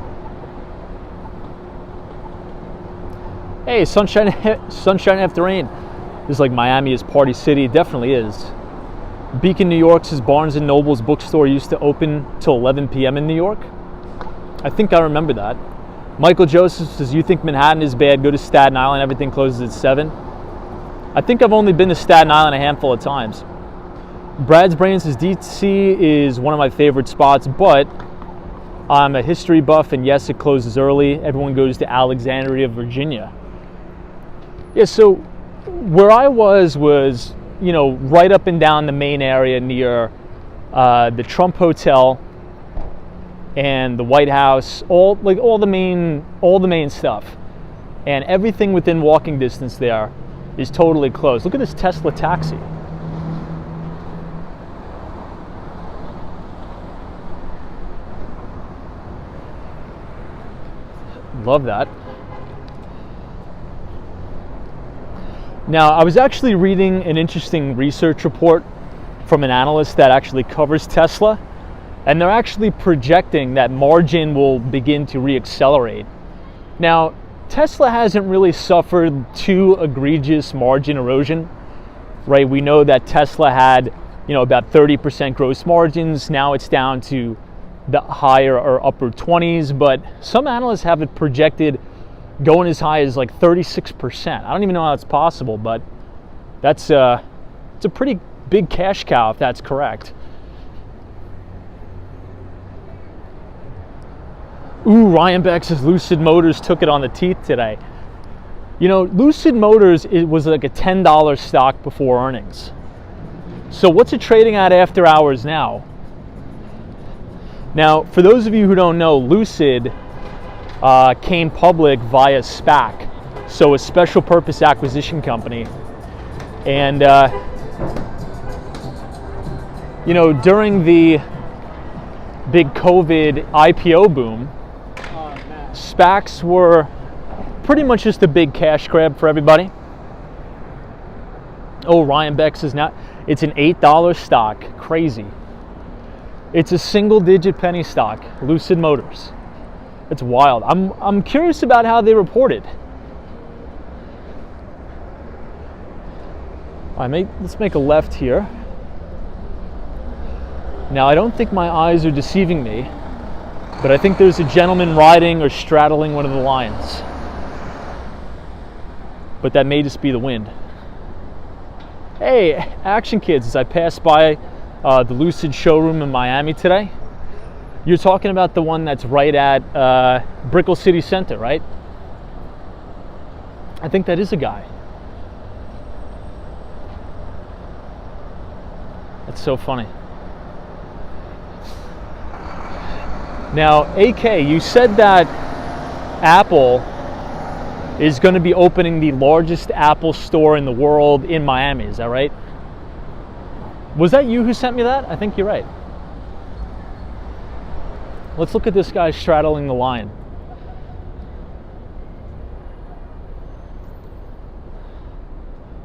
Hey, sunshine after rain. This is like Miami is Party City. It definitely is. Beacon, New York says Barnes & Noble's bookstore used to open till 11 p.m. in New York. I think I remember that. Michael Joseph says, you think Manhattan is bad, go to Staten Island, everything closes at 7. I think I've only been to Staten Island a handful of times. Brad's Brain says, DC is one of my favorite spots, but I'm a history buff, and yes, it closes early. Everyone goes to Alexandria, Virginia. Yeah, so where I was, you know, right up and down the main area near the Trump Hotel and the White House, all the main stuff, and everything within walking distance there is totally closed. Look at this Tesla taxi. Love that. Now, I was actually reading an interesting research report from an analyst that actually covers Tesla, and they're actually projecting that margin will begin to reaccelerate. Now, Tesla hasn't really suffered too egregious margin erosion, right? We know that Tesla had, you know, about 30% gross margins. Now it's down to the higher or upper 20s, but some analysts have it projected going as high as like 36%. I don't even know how it's possible, but it's a pretty big cash cow if that's correct. Ooh, Ryan Beck says Lucid Motors took it on the teeth today. You know, Lucid Motors, it was like a $10 stock before earnings. So what's it trading at after hours now? Now, for those of you who don't know, Lucid came public via SPAC, so a special purpose acquisition company. And, you know, during the big COVID IPO boom, SPACs were pretty much just a big cash grab for everybody. Oh, Ryan Bex is not, it's an $8 stock, crazy. It's a single-digit penny stock, Lucid Motors. It's wild. I'm curious about how they reported. Let's make a left here. Now, I don't think my eyes are deceiving me, but I think there's a gentleman riding or straddling one of the lions. But that may just be the wind. Hey, Action Kids, as I passed by the Lucid showroom in Miami today, you're talking about the one that's right at Brickell City Center, right? I think that is a guy. That's so funny. Now, AK, you said that Apple is going to be opening the largest Apple store in the world in Miami. Is that right? Was that you who sent me that? I think you're right. Let's look at this guy straddling the lion.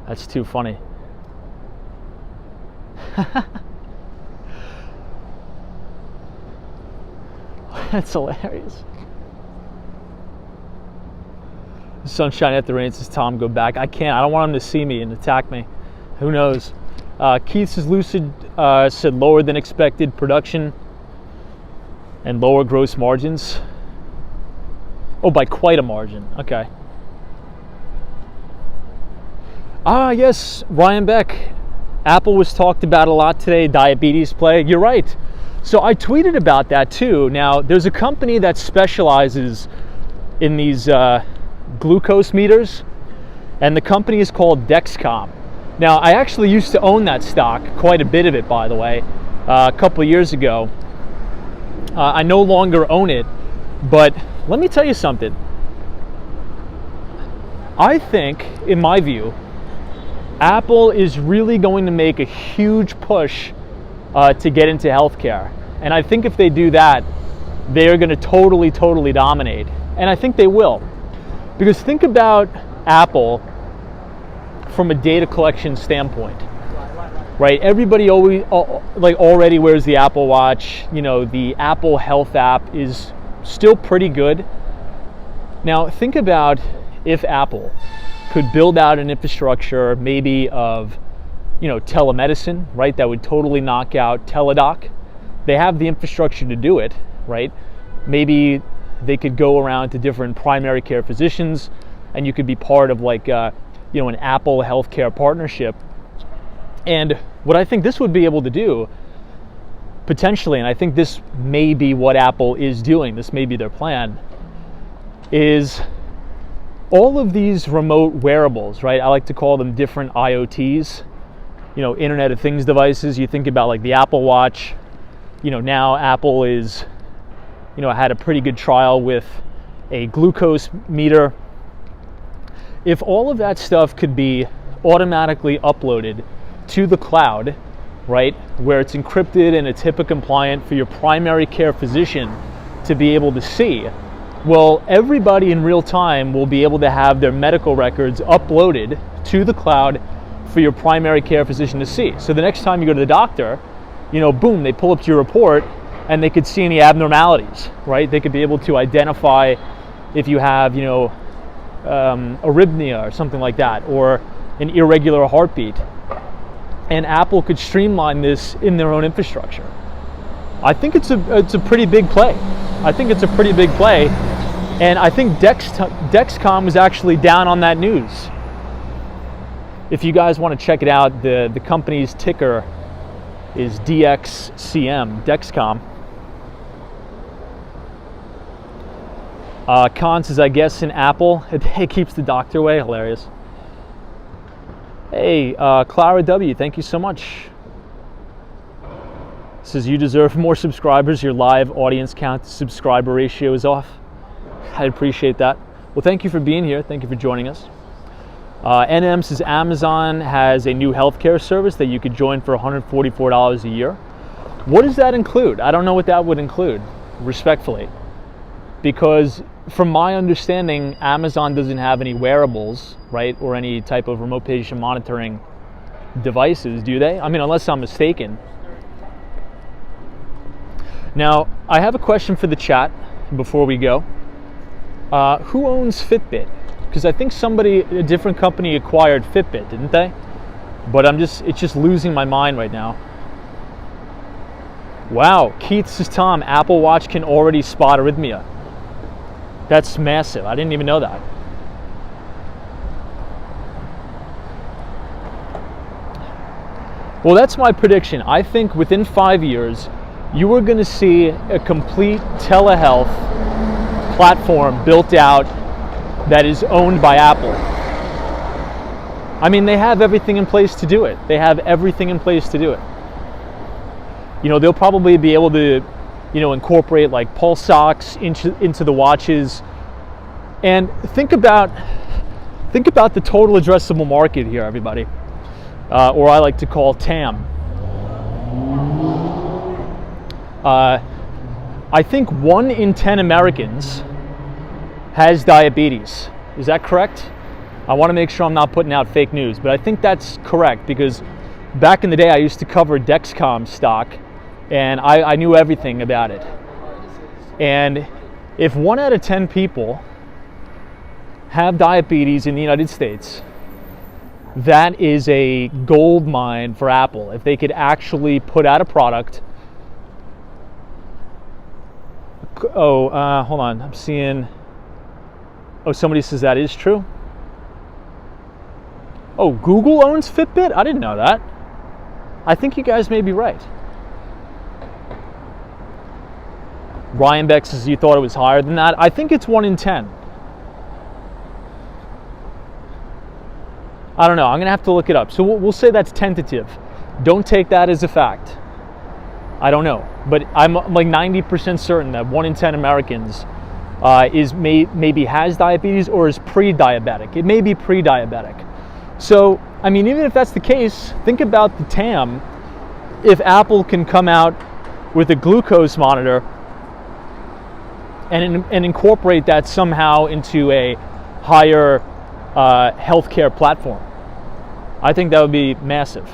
That's too funny. That's hilarious. Sunshine after rain, says Tom, go back. I can't. I don't want him to see me and attack me. Who knows? Keith says Lucid said lower than expected production and lower gross margins. Oh, by quite a margin. Okay. Yes, Ryan Beck. Apple was talked about a lot today, diabetes play. You're right. So I tweeted about that too. Now, there's a company that specializes in these glucose meters, and the company is called Dexcom. Now, I actually used to own that stock, quite a bit of it, by the way, a couple of years ago. I no longer own it, but let me tell you something. I think, in my view, Apple is really going to make a huge push to get into healthcare. And I think if they do that, they're going to totally dominate. And I think they will. Because think about Apple from a data collection standpoint, right? Everybody already wears the Apple Watch. You know, the Apple Health app is still pretty good. Now, think about if Apple could build out an infrastructure maybe of, you know, telemedicine, right? That would totally knock out Teladoc. They have the infrastructure to do it, right? Maybe they could go around to different primary care physicians, and you could be part of like, you know, an Apple healthcare partnership. And what I think this would be able to do, potentially, and I think this may be what Apple is doing, this may be their plan, is all of these remote wearables, right? I like to call them different IoTs, you know, Internet of Things devices. You think about like the Apple Watch, you know, now Apple is, you know, had a pretty good trial with a glucose meter. If all of that stuff could be automatically uploaded to the cloud, right, where it's encrypted and it's HIPAA compliant for your primary care physician to be able to see, well, everybody in real time will be able to have their medical records uploaded to the cloud for your primary care physician to see. So the next time you go to the doctor, you know, boom, they pull up your report and they could see any abnormalities, right? They could be able to identify if you have, you know, arrhythmia or something like that, or an irregular heartbeat. And Apple could streamline this in their own infrastructure. I think it's a pretty big play. I think it's a pretty big play. And I think Dexcom was actually down on that news. If you guys want to check it out, the company's ticker is DXCM, Dexcom. Cons is, I guess, in Apple. It keeps the doctor away. Hilarious. Hey, Clara W., thank you so much. Says you deserve more subscribers. Your live audience count to subscriber ratio is off. I appreciate that. Well, thank you for being here. Thank you for joining us. NM says Amazon has a new healthcare service that you could join for $144 a year. What does that include? I don't know what that would include, respectfully. Because from my understanding, Amazon doesn't have any wearables, right? Or any type of remote patient monitoring devices, do they? I mean, unless I'm mistaken. Now, I have a question for the chat before we go. Who owns Fitbit? Because I think a different company acquired Fitbit, didn't they? But it's just losing my mind right now. Wow, Keith says, Tom, Apple Watch can already spot arrhythmia. That's massive. I didn't even know that. Well, that's my prediction. I think within 5 years, you are going to see a complete telehealth platform built out that is owned by Apple. I mean, they have everything in place to do it. You know, they'll probably be able to, incorporate like pulse ox into the watches. And think about the total addressable market here, everybody, or I like to call TAM. I think 1 in 10 Americans has diabetes. Is that correct? I want to make sure I'm not putting out fake news, but I think that's correct because back in the day I used to cover Dexcom stock and I knew everything about it. And if 1 out of 10 people have diabetes in the United States, that is a gold mine for Apple. If they could actually put out a product. Hold on. I'm seeing. Oh, somebody says that is true. Oh, Google owns Fitbit? I didn't know that. I think you guys may be right. Ryan Beck says you thought it was higher than that. I think it's 1 in 10. I don't know. I'm going to have to look it up. So we'll say that's tentative. Don't take that as a fact. I don't know. But I'm like 90% certain that 1 in 10 Americans maybe has diabetes or is pre-diabetic. It may be pre-diabetic. So, I mean, even if that's the case, think about the TAM. If Apple can come out with a glucose monitor and incorporate that somehow into a higher healthcare platform, I think that would be massive.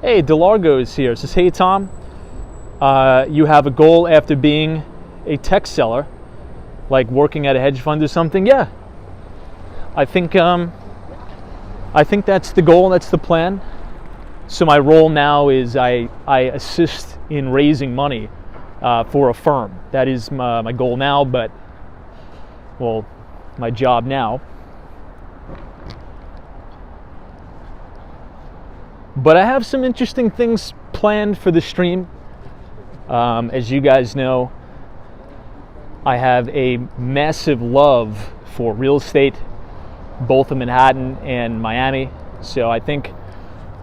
Hey, DeLargo is here. Says, hey, Tom, you have a goal after being a tech seller, like working at a hedge fund or something? Yeah. I think that's the goal, that's the plan. So my role now is I assist in raising money for a firm. That is my goal now, my job now. But I have some interesting things planned for the stream. As you guys know, I have a massive love for real estate, both in Manhattan and Miami. So I think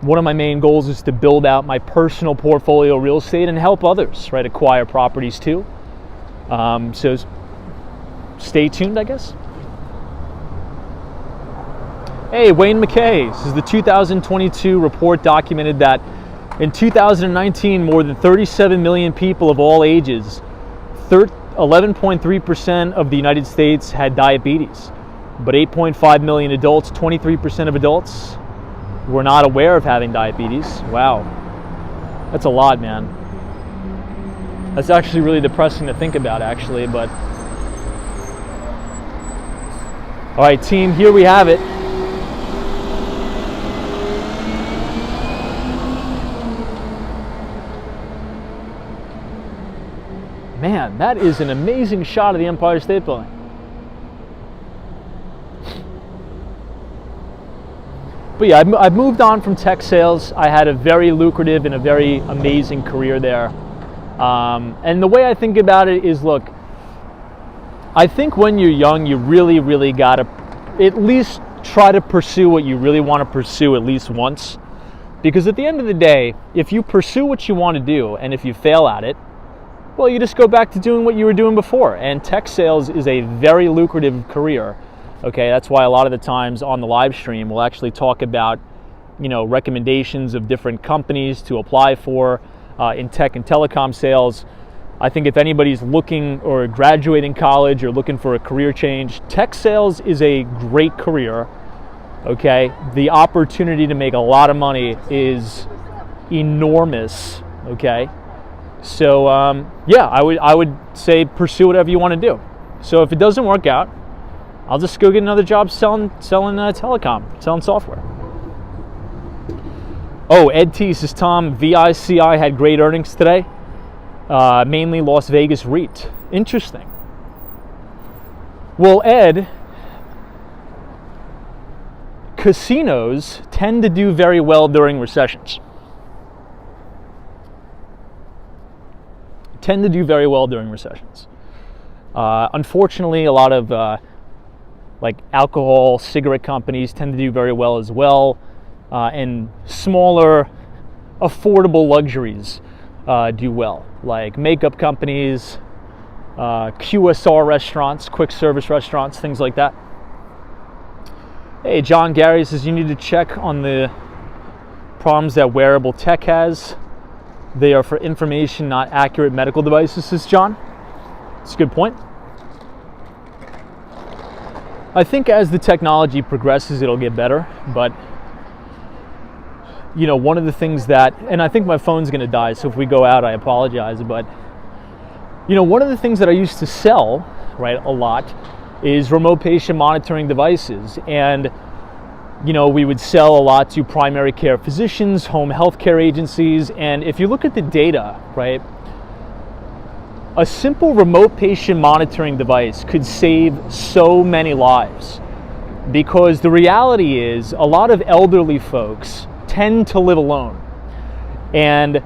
one of my main goals is to build out my personal portfolio of real estate and help others, right, acquire properties too. So stay tuned, I guess. Hey, Wayne McKay. This is the 2022 report documented that in 2019, more than 37 million people of all ages, 11.3% of the United States had diabetes. But 8.5 million adults, 23% of adults, were not aware of having diabetes. Wow. That's a lot, man. That's actually really depressing to think about, actually, but... All right, team, here we have it. Man, that is an amazing shot of the Empire State Building. But yeah, I've moved on from tech sales. I had a very lucrative and a very amazing career there. And the way I think about it is, look, I think when you're young, you really, really got to at least try to pursue what you really want to pursue at least once. Because at the end of the day, if you pursue what you want to do and if you fail at it, well, you just go back to doing what you were doing before. And tech sales is a very lucrative career. Okay, that's why a lot of the times on the live stream, we'll actually talk about, recommendations of different companies to apply for in tech and telecom sales. I think if anybody's looking or graduating college or looking for a career change, tech sales is a great career. Okay, the opportunity to make a lot of money is enormous. Okay, so I would say pursue whatever you want to do. So if it doesn't work out, I'll just go get another job selling telecom, selling software. Oh, Ed T says, Tom, VICI had great earnings today, mainly Las Vegas REIT. Interesting. Well, Ed, casinos tend to do very well during recessions. Unfortunately, a lot of alcohol, cigarette companies tend to do very well as well, and smaller, affordable luxuries do well, like makeup companies, QSR restaurants, quick service restaurants, things like that. Hey, John Gary says you need to check on the problems that wearable tech has. They are for information, not accurate medical devices, says John. It's a good point. I think as the technology progresses, it'll get better, but one of the things that, and I think my phone's going to die, so if we go out, I apologize, but one of the things that I used to sell, right, a lot is remote patient monitoring devices. And, we would sell a lot to primary care physicians, home health care agencies. And if you look at the data, right, a simple remote patient monitoring device could save so many lives. Because the reality is a lot of elderly folks tend to live alone. And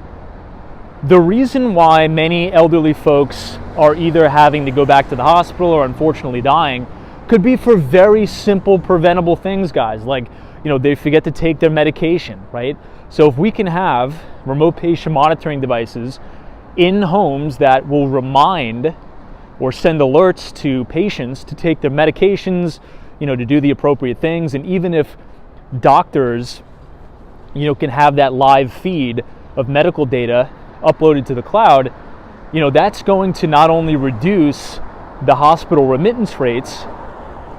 the reason why many elderly folks are either having to go back to the hospital or unfortunately dying could be for very simple preventable things, guys. Like, they forget to take their medication, right? So if we can have remote patient monitoring devices in homes that will remind or send alerts to patients to take their medications, to do the appropriate things. And even if doctors, can have that live feed of medical data uploaded to the cloud, that's going to not only reduce the hospital remittance rates,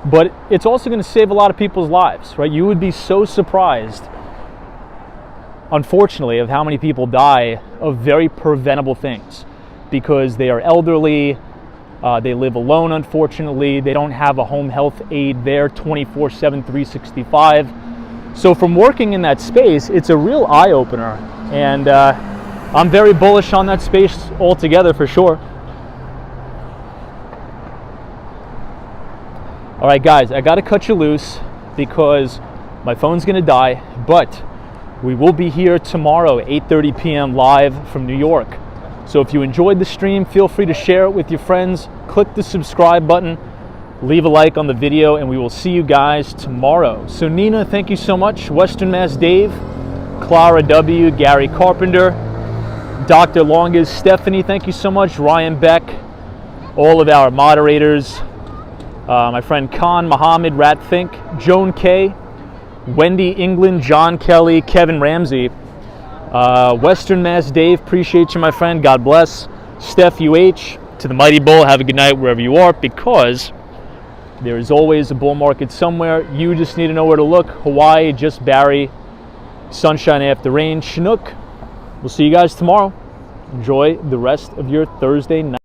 but it's also going to save a lot of people's lives, right? You would be so surprised, unfortunately, of how many people die of very preventable things because they are elderly, they live alone, unfortunately, they don't have a home health aide there 24/7, 365. So from working in that space, it's a real eye-opener, and I'm very bullish on that space altogether for sure. All right, guys, I got to cut you loose because my phone's going to die, but we will be here tomorrow, 8:30 p.m. live from New York. So if you enjoyed the stream, feel free to share it with your friends. Click the subscribe button, leave a like on the video, and we will see you guys tomorrow. So Nina, thank you so much. Western Mass Dave, Clara W, Gary Carpenter, Dr. Longas, Stephanie, thank you so much. Ryan Beck, all of our moderators, my friend Khan, Mohammed, Rat Think, Joan K, Wendy England, John Kelly, Kevin Ramsey, Western Mass Dave, appreciate you, my friend. God bless. Steph UH, to the Mighty Bull, have a good night wherever you are, because there is always a bull market somewhere. You just need to know where to look. Hawaii, just Barry, sunshine after rain, Chinook. We'll see you guys tomorrow. Enjoy the rest of your Thursday night.